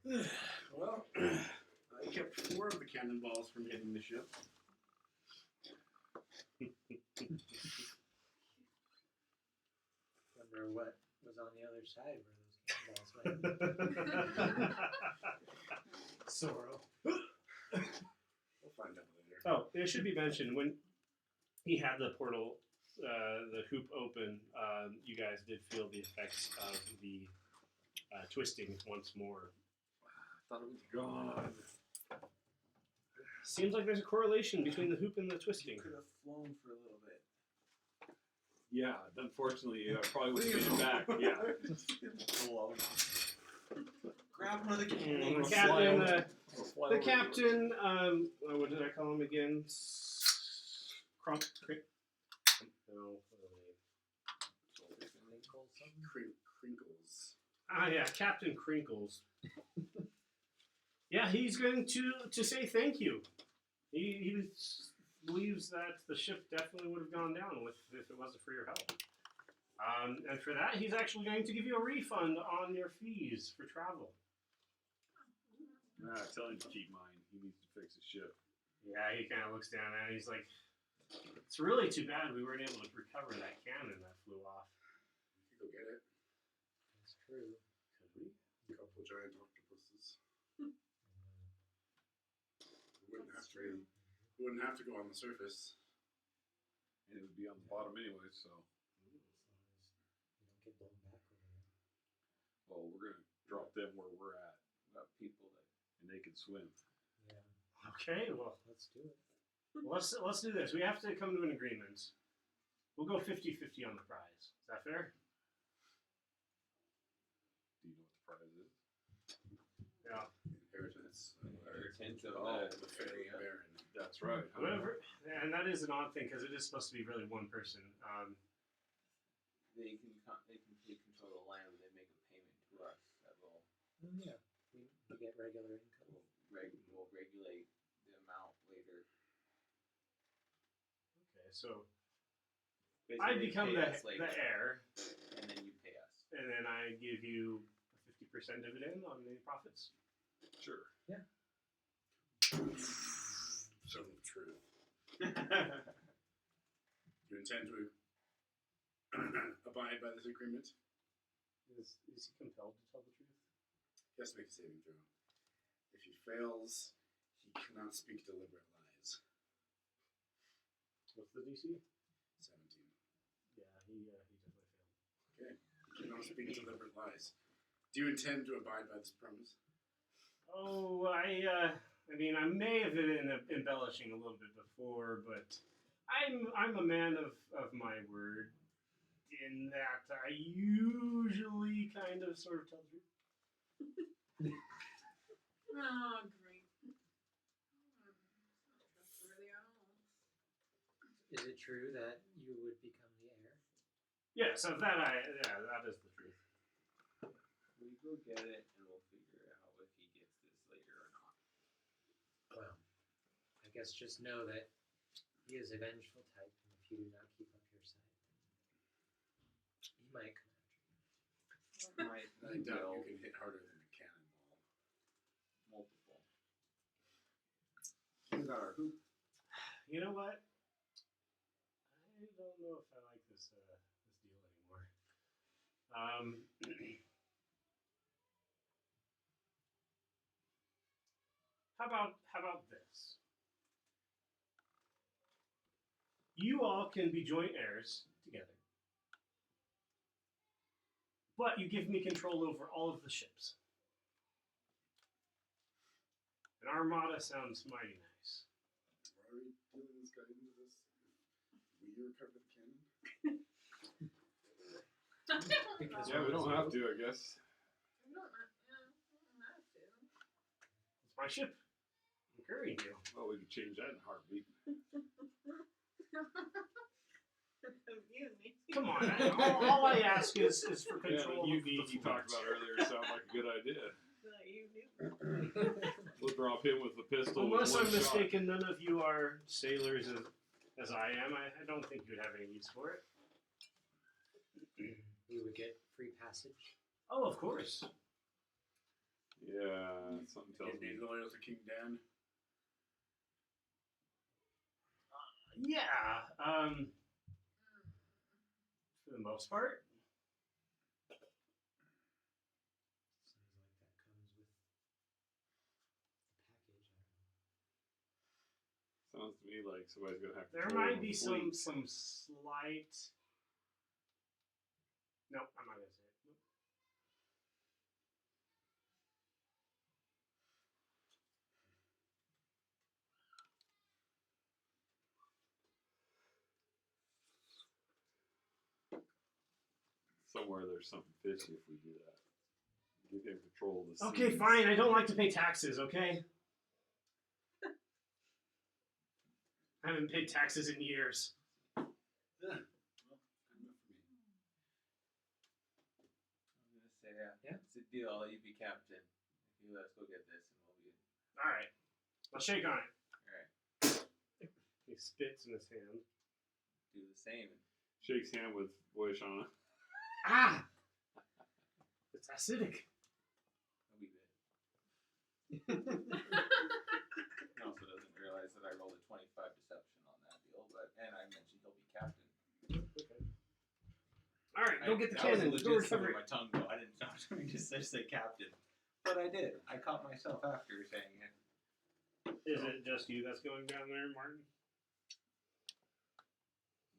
Well, I kept 4 of the cannonballs from hitting the ship. Wonder what was on the other side where those cannonballs went. Sorrow. We'll find out later. Oh, it should be mentioned, when he had the portal, the hoop open, you guys did feel the effects of the twisting once more. I thought it was gone. Seems like there's a correlation between the hoop and the twisting. Could have flown for a little bit. Yeah, unfortunately, I probably would have made it back. Yeah. Grab one of the And cannons. the captain, what did I call him again? No, Crinkles. Ah, yeah, Captain Crinkles. Yeah, he's going to say thank you. He believes that the ship definitely would have gone down if it wasn't for your help. And for that, he's actually going to give you a refund on your fees for travel. Nah, tell him to keep mine. He needs to fix his ship. Yeah, he kind of looks down at it. He's like, it's really too bad we weren't able to recover that cannon that flew off. You could go get it. That's true. Could we? A couple giant octopuses. We wouldn't have to go on the surface. And it would be on the bottom anyway, so. As long as you don't get blown back over there. Well, we're going to drop them where we're at. Got people that And they can swim. Yeah. Okay, well, Let's do it. let's do this. We have to come to an agreement. We'll go 50-50 on the prize. Is that fair? Do you know what the prize is? Yeah. Inheritance. inheritance of The fairy baron. That's right. Whatever. And that is an odd thing because it is supposed to be really one person. They can take control of the land, but they make a payment to us that will Yeah. We get regular income. will regulate the amount later. Okay, so Basically, I they become pay the us later, the heir, and then you pay us. and then I give you a 50% dividend on the profits. Sure. So true. You intend to abide by this agreement? Is he compelled to tell the truth? He has to make a saving throw. If he fails, he cannot speak deliberate lies. What's the DC? 17. Yeah, he definitely failed. Okay. He cannot speak deliberate lies. Do you intend to abide by this promise? Oh, I mean, I may have been embellishing a little bit before, but I'm a man of my word in that I usually kind of sort of tell the truth. Oh, great. Not trustworthy at all. Is it true that you would become the heir? Yes, of that that is the truth. We go get it, and we'll figure out if he gets this later or not. Well, I guess just know that he is a vengeful type, and if you do not keep up your side, he might come after you. Might I doubt you can hit harder than a cannonball. multiple. He's got our hoop. You know what? I don't know if I like this deal anymore. How about this? You all can be joint heirs together, but you give me control over all of the ships. An armada sounds mighty nice. Why are we dealing this guy into this? We recover the cannon? Because Yeah, we don't have to, I guess. I don't have to. It's my ship. I'm carrying you. Well, we could change that in a heartbeat. Confuse me. Come on, all I ask is for control. Yeah, of the you talked fleet. about earlier sound like a good idea. Like you knew. We'll drop him with a pistol. Unless with I'm one shot. mistaken, none of you are sailors as I am. I don't think you'd have any use for it. you would get free passage. Oh, of course. Yeah, something tells Is me. he loyal to King Dan? Yeah. For the most part. Sounds like that comes with the package. I don't know. Sounds to me like somebody's gonna have to. There control might the be fleet. some slight. Nope, I'm not gonna say it. Nope. Somewhere there's something fishy if we do that. Give him control of the Okay, seas. fine. I don't like to pay taxes. Okay. I haven't paid taxes in years. Yeah. Well, good enough for me. I'm gonna say, yeah, Yeah. it's a deal. I'll let you be captain. If you let us go get this, and we'll be All right. I'll shake on it. all right. He spits in his hand. Do the same. Shakes hand with Wish on it. Ah! It's acidic. A wee bit. He also doesn't realize that I rolled a 25 deception on that deal, and I mentioned he'll be captain. Okay. All right, go get the That was a cannon. Go legit slip recover of it. my tongue, though. I didn't stop trying to just say captain, but I did. I caught myself after saying it. Is it just you that's going down there, Martin?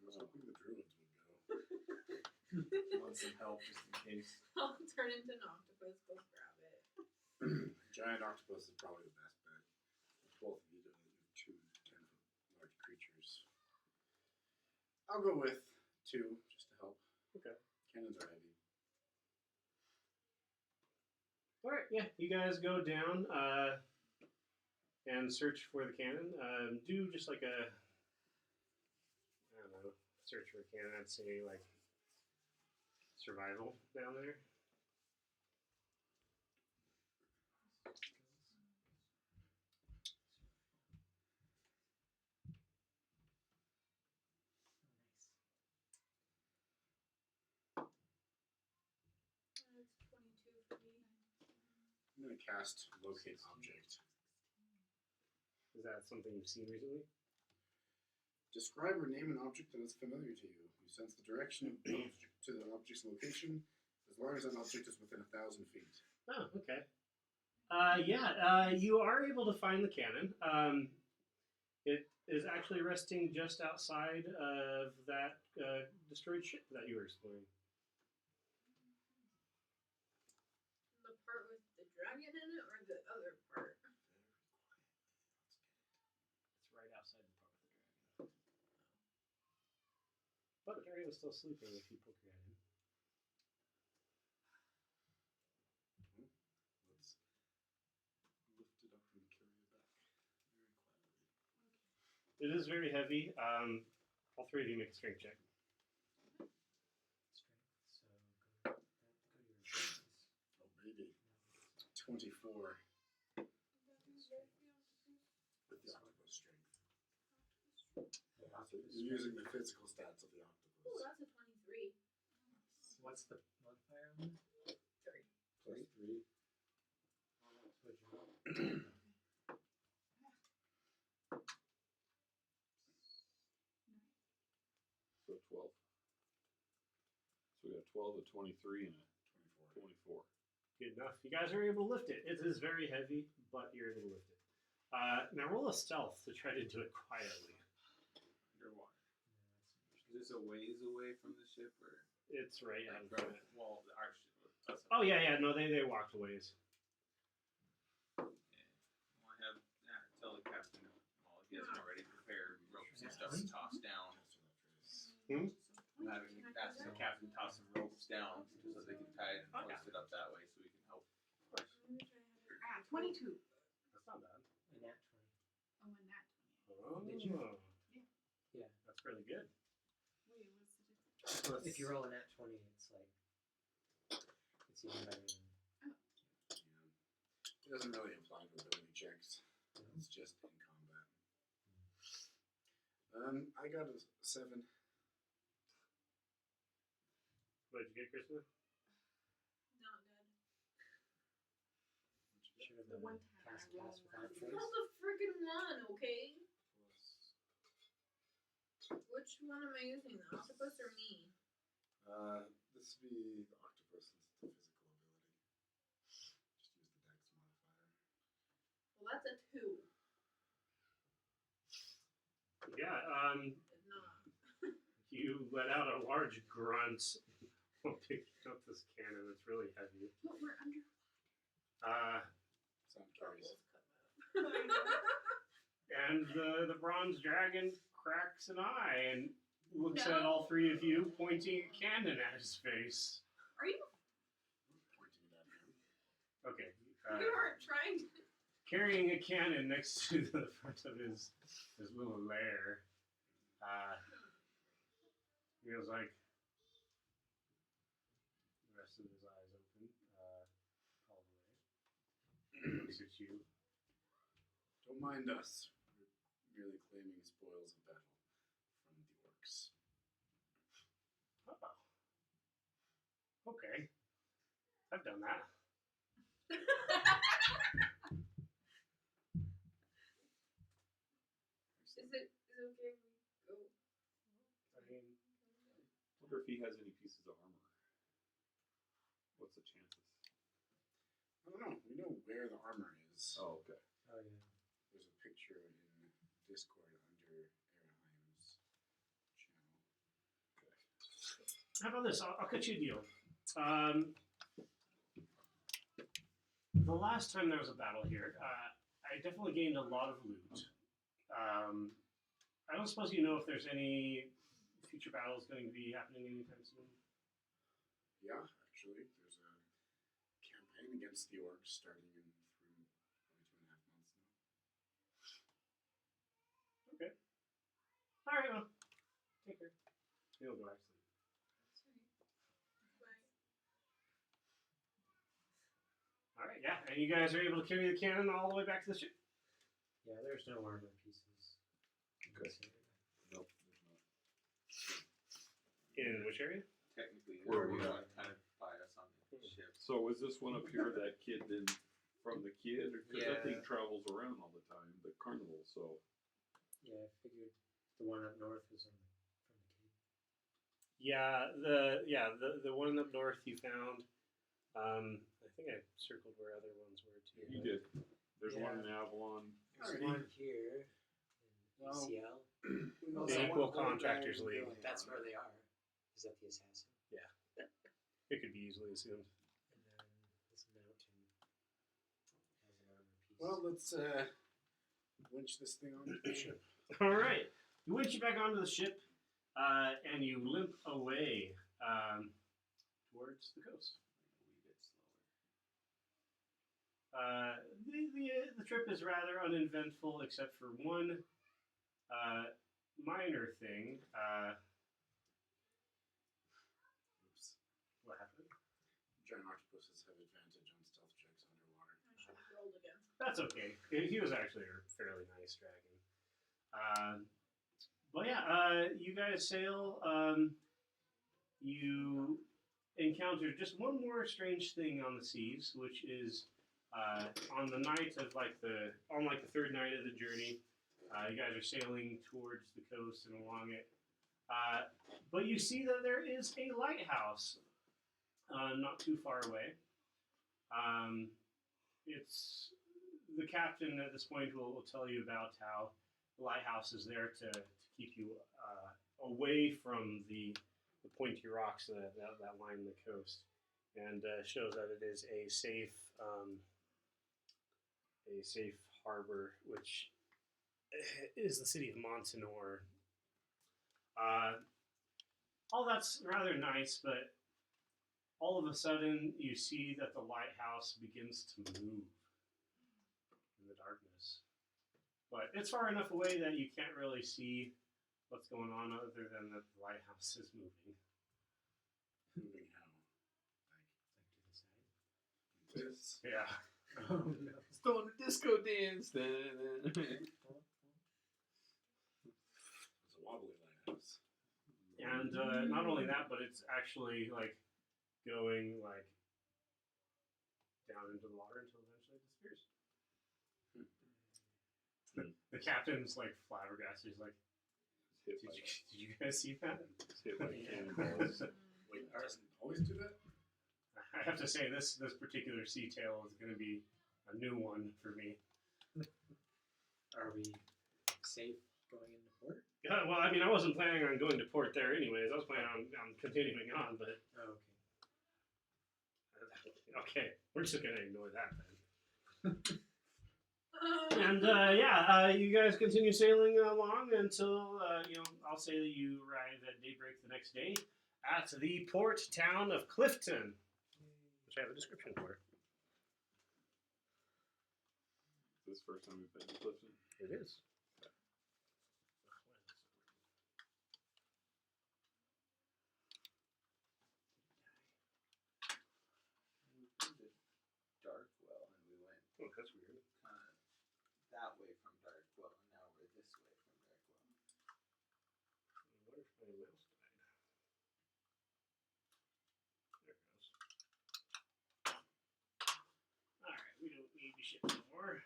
I was hoping the druids would go. Want some help just in case. I'll turn into an octopus. Go grab it. Giant octopus is probably the best bet. Both of you, two 10-foot large creatures. I'll go with 2 just to help. Okay. Cannons are heavy. All right, yeah. You guys go down and search for the cannon. Do just like a, I don't know, search for a cannon. I'd say like survival down there. I'm going to cast Locate Object. Is that something you've seen recently? Describe or name an object that is familiar to you. You sense the direction of the object to the object's location, as long as that object is within 1,000 feet. Oh, okay. You are able to find the cannon. It is actually resting just outside of that destroyed ship that you were exploring. The part with the dragon in it, or the other part? It's right outside the part with the dragon. But the dragon is still sleeping if you poke your head in. Let's lift it up and carry it back very quietly. It is very heavy. All three of you make a strength check. Strength. So go to your abilities. Oh, baby. 24 with the octopus strength. So you're using the physical stats of the octopus. Ooh, that's a 23. What's the modifier on that? 3. Plus 3. What'd you roll? So 12. So we got 12, a 23, and a 24. 24. Good enough. You guys are able to lift it. It is very heavy, but you're able to lift it. Now roll a stealth to try to do it quietly. Underwater. Is this a ways away from the ship, or It's right like in from front. well, our ship? Us. Oh yeah. No, they walked a ways. Yeah. Well, I have tell the captain. Well, he hasn't already prepared ropes and stuff to toss down. I'm having ask the captain to toss some ropes down so that they can tie it and hoist it up that way, so we can help. 22. That's not bad. A nat 20. Oh, and that 20. Oh, Did you? Yeah. That's really good. Wait, what's the difference? If you roll a nat 20, it's like it's even better than. It doesn't really apply to ability checks. It's just in combat. I got a 7. What did you get, Krista? Not good. Should have The one done time cast I rolled without one. trace. Roll the friggin' one, okay? Which one am I using, the octopus or me? This would be the octopus since it's a physical ability. Just use the dex modifier. Well, that's a 2. Yeah. It's not. You let out a large grunt while picking up this cannon. It's really heavy. But we're under. Sound carries. And the bronze dragon cracks an eye and looks at No. all three of you, pointing a cannon at his face. Are you? Pointing it at him. Okay. You aren't trying to. Carrying a cannon next to the front of his little lair. He was like, the rest of his eyes open, all the way. He looks at you. Don't mind us. We're merely claiming spoils of battle from the orcs. Oh. Okay. I've done that. Is it okay if we go? I mean, I wonder if he has any pieces of armor. What's the chances? I don't know. We know where the armor is. Oh, okay. Oh yeah. There's a picture in Discord under Araheim's channel. how about this? I'll cut you a deal. The last time there was a battle here, I definitely gained a lot of loot. I don't suppose you know if there's any future battles going to be happening anytime soon. Yeah, actually, there's a campaign against the orcs starting in through probably 2.5 months now. Okay. All right, well, take care. He'll go actually. All right, yeah, and you guys are able to carry the cannon all the way back to the ship. Yeah, there's no armor pieces. Okay. Nope, there's not. In which area? Technically, Where we we want to kind of buy us on the ship. So was this one up here that kid didn't kid, because that thing Yeah. travels around all the time, the carnival. So Yeah, I figured the one up north was from the Cape. The one up north you found. I think I circled where other ones were too. you did. There's one in Yeah. Avalon. There's Alrighty. one here in Well, ECL. Who knows The how Equal one guy Contractors would League. really That's are. where they are. Is that the assassin? It could be easily assumed. And then this mountain has an armor piece. Well, let's winch this thing onto the ship. All right, you winch it back onto the ship, and you limp away towards the coast. The trip is rather uneventful, except for one minor thing. Oops. What happened? Giant octopuses have advantage on stealth checks underwater. I should have rolled again. That's okay. He was actually a fairly nice dragon. But yeah, you guys sail. You encounter just one more strange thing on the seas, which is on the night of on the third night of the journey. You guys are sailing towards the coast and along it. But you see that there is a lighthouse not too far away. It's the captain at this point will tell you about how the lighthouse is there to keep you away from the pointy rocks that line the coast, and shows that it is a safe harbor, which is the city of Montanor. All that's rather nice, but all of a sudden you see that the lighthouse begins to move in the darkness. But it's far enough away that you can't really see what's going on other than that the lighthouse is moving. Moving how? Like to the side. This. Yeah. Oh no. It's doing a disco dance. It's a wobbly lighthouse. And not only that, but it's actually going down into the water until eventually it disappears. The captain's flabbergasted. He's like, Hit did by, you guys see that? hit by cannonballs. Wait, doesn't it always do that? I have to say, this particular sea tale is going to be a new one for me. Are we safe going into port? Yeah, well, I mean, I wasn't planning on going to port there anyways. I was planning on continuing on, but Oh, okay, we're just going to ignore that then. Um, And you guys continue sailing along until I'll say that you arrive at daybreak the next day at the port town of Clifton, which I have a description for. This is the first time we've been to Clifton. It is. Darkwell, and we went Oh, that's weird. that way from Darkwell, and now we're this way from Darkwell. What if my mouse died? There it goes. Alright, we don't need to ship anymore.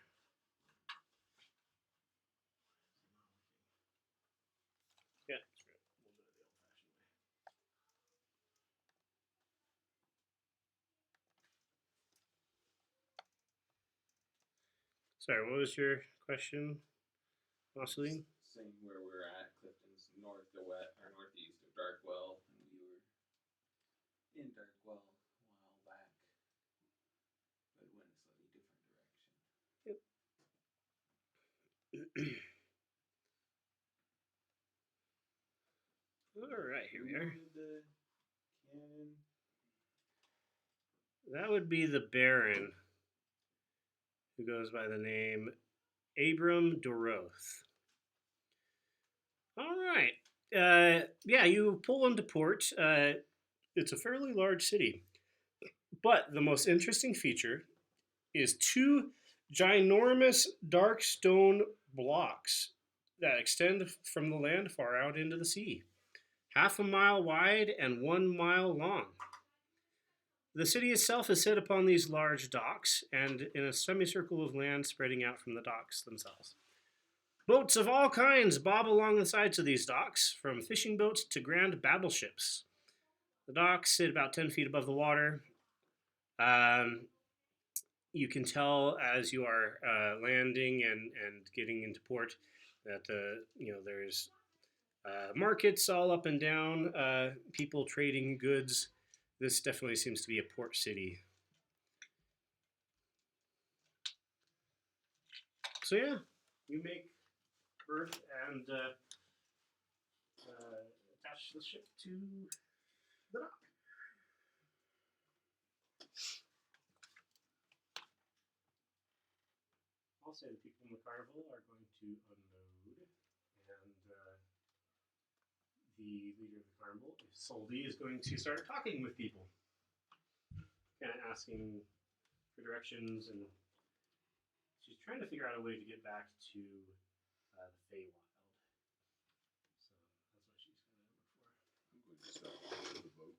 Yeah, that's good. We'll do it the old-fashioned way. Sorry, what was your question, Marceline? Saying where we're at, Clifton's north or west or northeast of Darkwell, and we were in Darkwell a while back, but it went a slightly different direction. Alright, here we are. The cannon. That would be the Baron, who goes by the name Abram Doroth. All right. Yeah, you pull into port. It's a fairly large city. But the most interesting feature is two ginormous dark stone blocks that extend from the land far out into the sea, 1/2 mile wide and 1 mile long. The city itself is set upon these large docks and in a semicircle of land spreading out from the docks themselves. Boats of all kinds bob along the sides of these docks, from fishing boats to grand battleships. The docks sit about 10 feet above the water. You can tell as you are landing and getting into port that there's markets all up and down, people trading goods. This definitely seems to be a port city. So yeah, you make berth and attach the ship to the dock. I'll say the people in the carnival are going to unload, and the leader of the carnival, Soldi, is going to start talking with people, kind of asking for directions, and she's trying to figure out a way to get back to the Feywild. So that's what she's going to look for. I'm going to step onto the boat,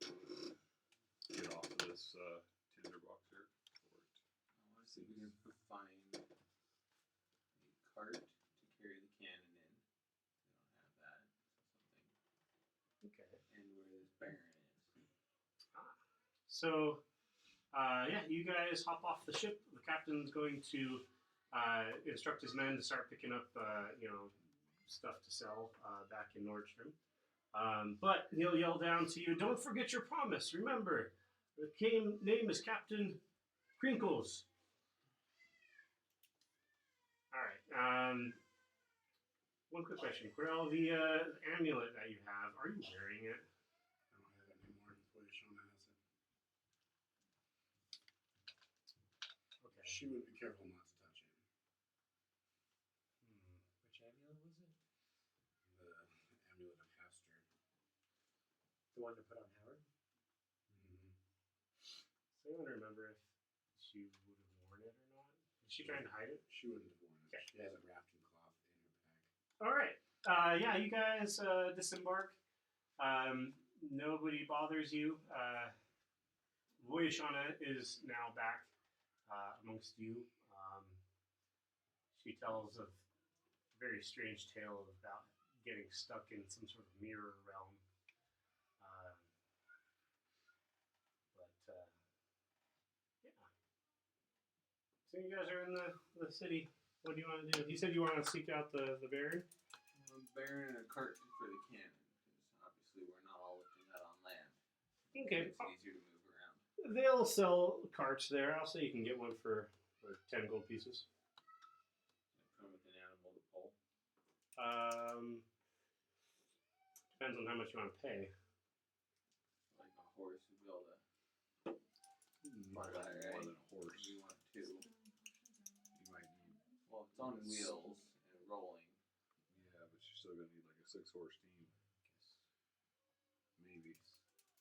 get off of this tinderbox here. I want to see if we can find a cart to carry the cannon in. We don't have that. Something. Okay. And where this baron is. So, yeah, you guys hop off the ship. The captain's going to instruct his men to start picking up, stuff to sell back in Nordstrom. But he'll yell down to you, "Don't forget your promise. Remember, the name is Captain Crinkles." All right. One quick question, Corell. The amulet that you have, are you wearing it? I don't have it anymore. Shona has it. Okay. She would be careful not to touch it. Which amulet was it? The amulet of Haster. The one to put on Howard? Mm-hmm. So I want to remember if she would have worn it or not. Is she trying to hide it? She wouldn't have worn it. Okay. She has it wrapped in cloth in her pack. All right. Yeah, you guys disembark. Nobody bothers you. Voyashana is now back amongst you. She tells a very strange tale about getting stuck in some sort of mirror realm. Yeah. So you guys are in the city. What do you want to do? You said you want to seek out the Baron? Baron and a cart for the cannon, because obviously we're not all lifting that on land. Okay. It's easier to move around. They'll sell carts there. I'll say you can get one for 10 gold pieces. Come with an animal to pull. Depends on how much you want to pay. Like a horse would be able to. More than a horse. You want two. You might need. Well, it's on wheels and rolling. Yeah, but you're still gonna need like a 6-horse team. Maybe.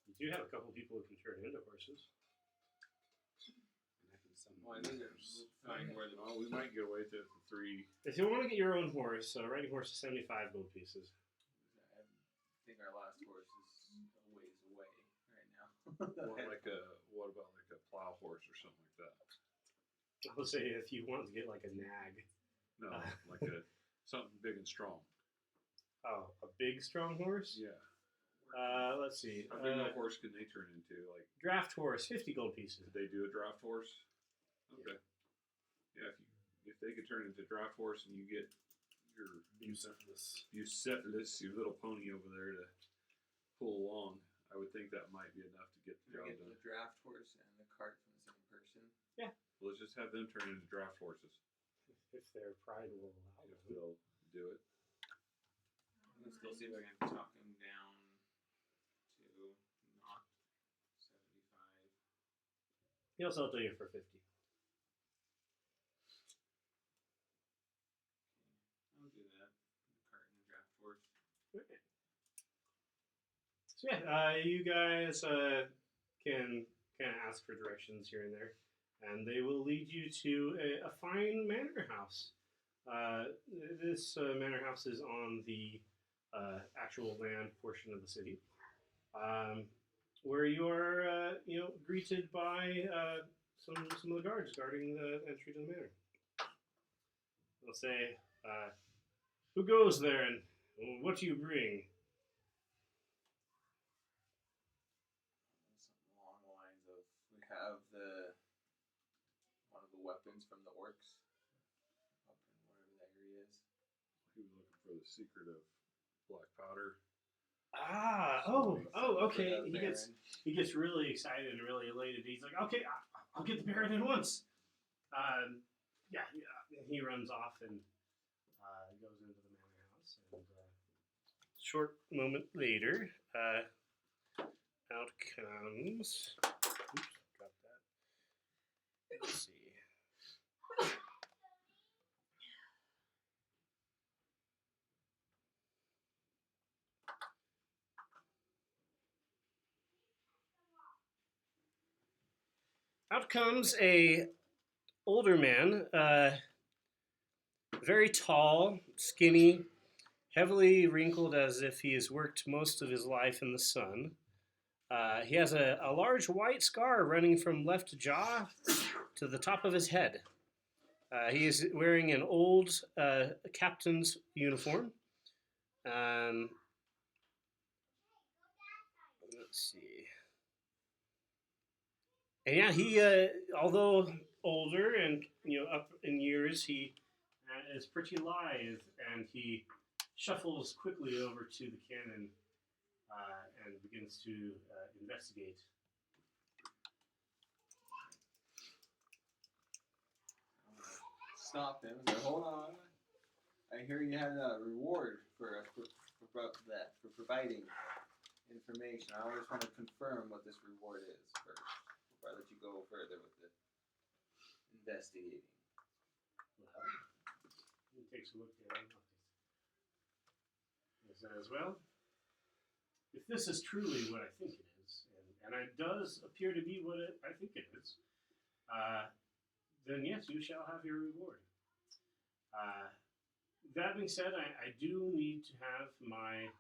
You do have a couple people who can turn into horses. And I can summon Well, I think there's find where the. Well, we might get away to the 3. If you want to get your own horse, riding horse is 75 gold pieces. I think our last horse is a ways away right now. What about like a plow horse or something like that? I would say if you want to get like a nag. No, like something big and strong. Oh, a big strong horse? Yeah. Let's see. How big a horse can they turn into? Like, Draft horse, 50 gold pieces. did they do a draft horse? Okay. Yeah, if they could turn into draft horse and you get your Bucephalus. your little pony over there to pull along, I would think that might be enough to get the Can job we get done. the draft horse and the cart from the same person? Let's just have them turn into draft horses If their pride will allow if them. they'll do it. I'm gonna still see if I can talk him down to not 75. He'll sell it to you for 50. I'll do that. The cart and the draft horse. Okay. So yeah, you guys can kind of ask for directions here and there, and they will lead you to a fine manor house. This manor house is on the actual land portion of the city. where you are, greeted by some of the guards guarding the entry to the manor. They'll say, "Who goes there, and what do you bring?" Something along the lines of, we have one of the weapons from the orcs up in whatever that area is. He was looking for the secret of black powder. Okay. Baron. He gets really excited and really elated. He's like, "Okay, I'll get the Baron at once." Yeah. He runs off and goes into the manor house. And short moment later, out comes. Oops, dropped that. Let's see. Out comes a older man, very tall, skinny, heavily wrinkled as if he has worked most of his life in the sun. He has a large white scar running from left jaw to the top of his head. He is wearing an old captain's uniform. Let's see. And yeah, he, although older and up in years, he is pretty lithe, and he shuffles quickly over to the cannon and begins to investigate. Stop him. Say, hold on. I hear you had a reward for providing information. I always want to confirm what this reward is first before I let you go further with the investigating. Well, he takes a look at it. He says, "Well, if this is truly what I think it is, and it does appear to be what I think it is, then yes, you shall have your reward. That being said, I do need to have my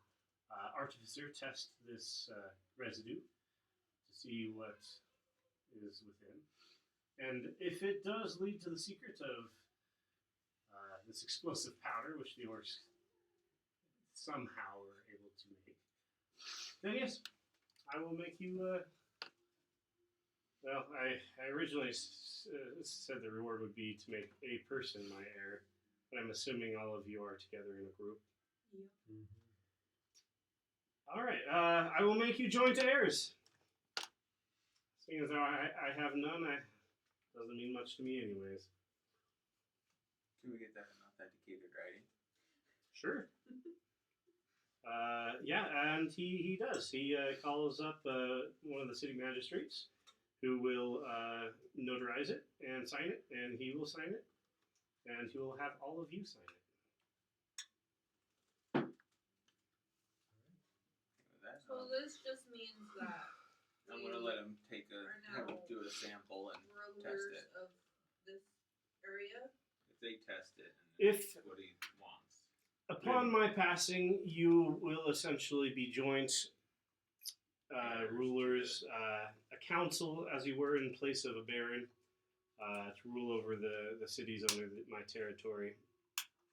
artificer test this residue to see what is within. And if it does lead to the secret of this explosive powder, which the orcs somehow were able to make, then yes, I will make you, well, I originally said the reward would be to make a person my heir, but I'm assuming all of you are together in a group. Yep. Mm-hmm. All right, I will make you joint heirs. Seeing as though I have none, doesn't mean much to me anyways. Can we get that in authenticated writing? Sure. Yeah, and he does. He calls up one of the city magistrates who will notarize it and sign it, and he will sign it, and he will have all of you sign it. So this just means that I'm gonna let him have him do a sample and test rulers it. of this area. If they test it, and If what he wants. upon my passing, you will essentially be joint rulers, a council, as you were, in place of a baron, to rule over the cities under my territory.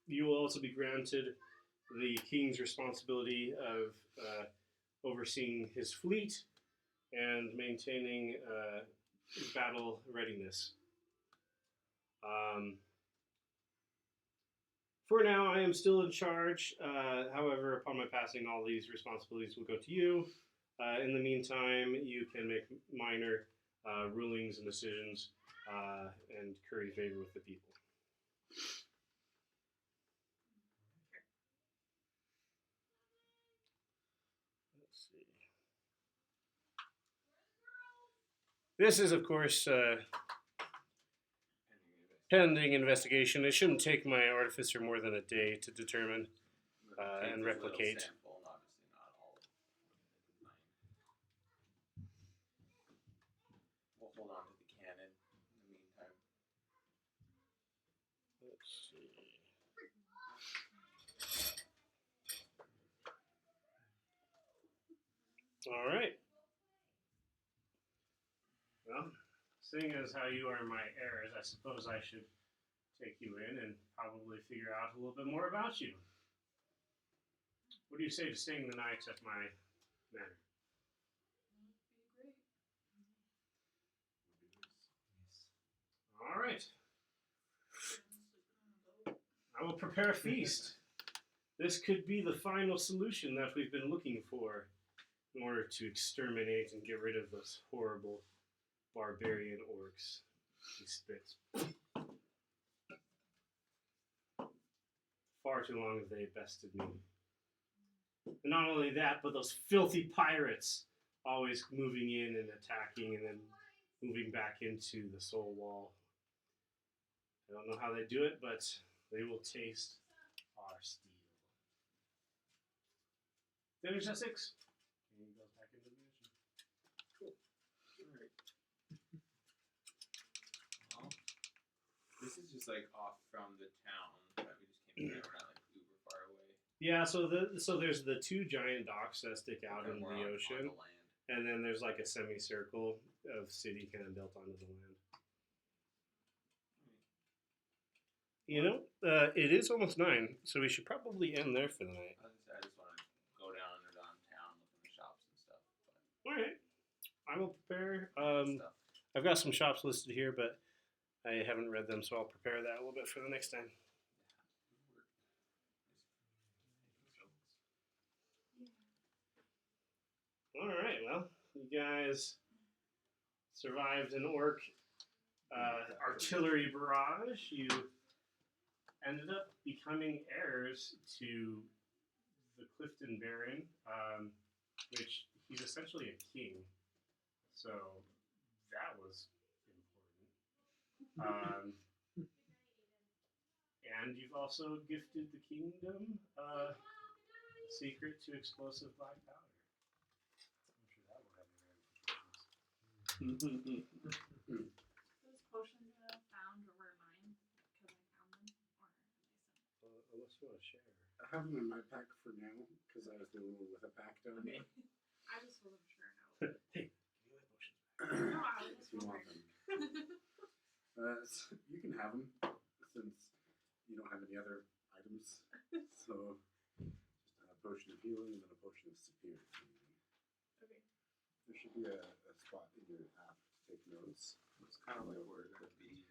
You will also be granted the king's responsibility of overseeing his fleet and maintaining battle readiness. For now, I am still in charge. However, upon my passing, all these responsibilities will go to you. In the meantime, you can make minor rulings and decisions and curry favor with the people. Let's see. This is, of course, pending investigation. It shouldn't take my artificer more than a day to determine and replicate. Sample, and obviously not all of it. We'll hold on to the cannon in the meantime. Let's see. All right. seeing as how you are my heirs, I suppose I should take you in and probably figure out a little bit more about you. What do you say to staying the night at my manor? That'd be great. All right. Sleeping on a boat. I will prepare a feast. This could be the final solution that we've been looking for in order to exterminate and get rid of those horrible barbarian orcs. He spits. Far too long have they bested me. And not only that, but those filthy pirates always moving in and attacking and then moving back into the soul wall. I don't know how they do it, but they will taste our steel. Finish at 6. And he goes back into the mission. Alright. Well, this is just like off from the town that we just came from. We're not like uber far away. Yeah, so there's the 2 giant docks that stick out in We're the on ocean, the land. and then there's like a semicircle of city kind of built onto the land. You know, it is almost 9, so we should probably end there for the night. I just want to go down town, look in the shops and stuff. All right, I will prepare. Stuff. I've got some shops listed here, but I haven't read them, so I'll prepare that a little bit for the next time. All right, well, you guys survived an orc artillery barrage. You ended up becoming heirs to the Clifton Baron, which he's essentially a king. So that was important. And you've also gifted the kingdom secret to explosive black powder. I'm sure that will have ramifications. Those potions that I found were mine because I found them, or Unless you want to share. I have them in my pack for now because I was the only one with a pack down okay. there. I just wasn't sure how. Hey, give me my potions. No, I was If just you want wondering. them. You can have them since you don't have any other items. So just a potion of healing and then a potion of superior healing. Okay. There should be a spot in your app to take notes. It's kind of like we're going to be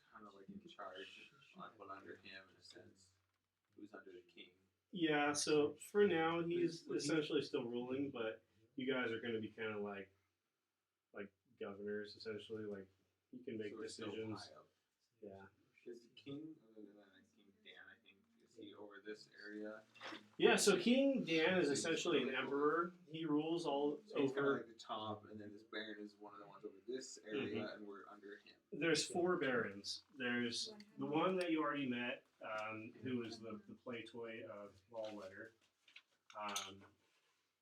kind of like in charge, but under him in a sense. Who's under the king? Yeah, so for now he's essentially still ruling, but you guys are going to be kind of like governors essentially. Like you can make So we're still decisions. high up. Yeah. Is the king, other than King Dan, I think, is he over this area? Yeah. So King Dan is essentially an emperor. He rules all So he's kind of over. like the top, and then this baron is one of the ones over this area, and we're under him. There's 4 barons. There's the one that you already met, who is the play toy of Wallwetter.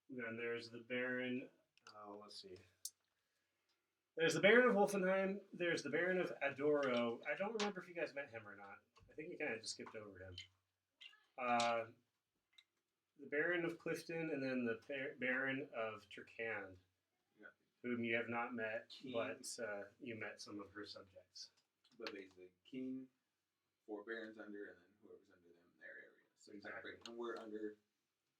Then there's the Baron. Let's see. There's the Baron of Wolfenheim. There's the Baron of Adoro. I don't remember if you guys met him or not. I think you kind of just skipped over him. The Baron of Clifton, and then the Baron of Turkand, whom you have not met, but you met some of her subjects. But basically, king, 4 barons under, and then whoever's under them in their area. So Exactly. And we're under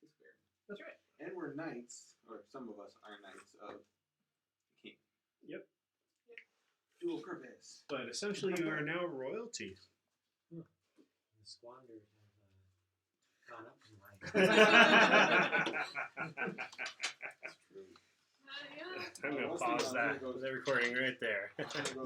this baron. That's right. And we're knights, or some of us are knights of the king. Yep. Dual purpose. But essentially, you are now royalty. The squandered have gone up in life. That's true. Yeah. I'm going to pause that recording right there. I'm gonna go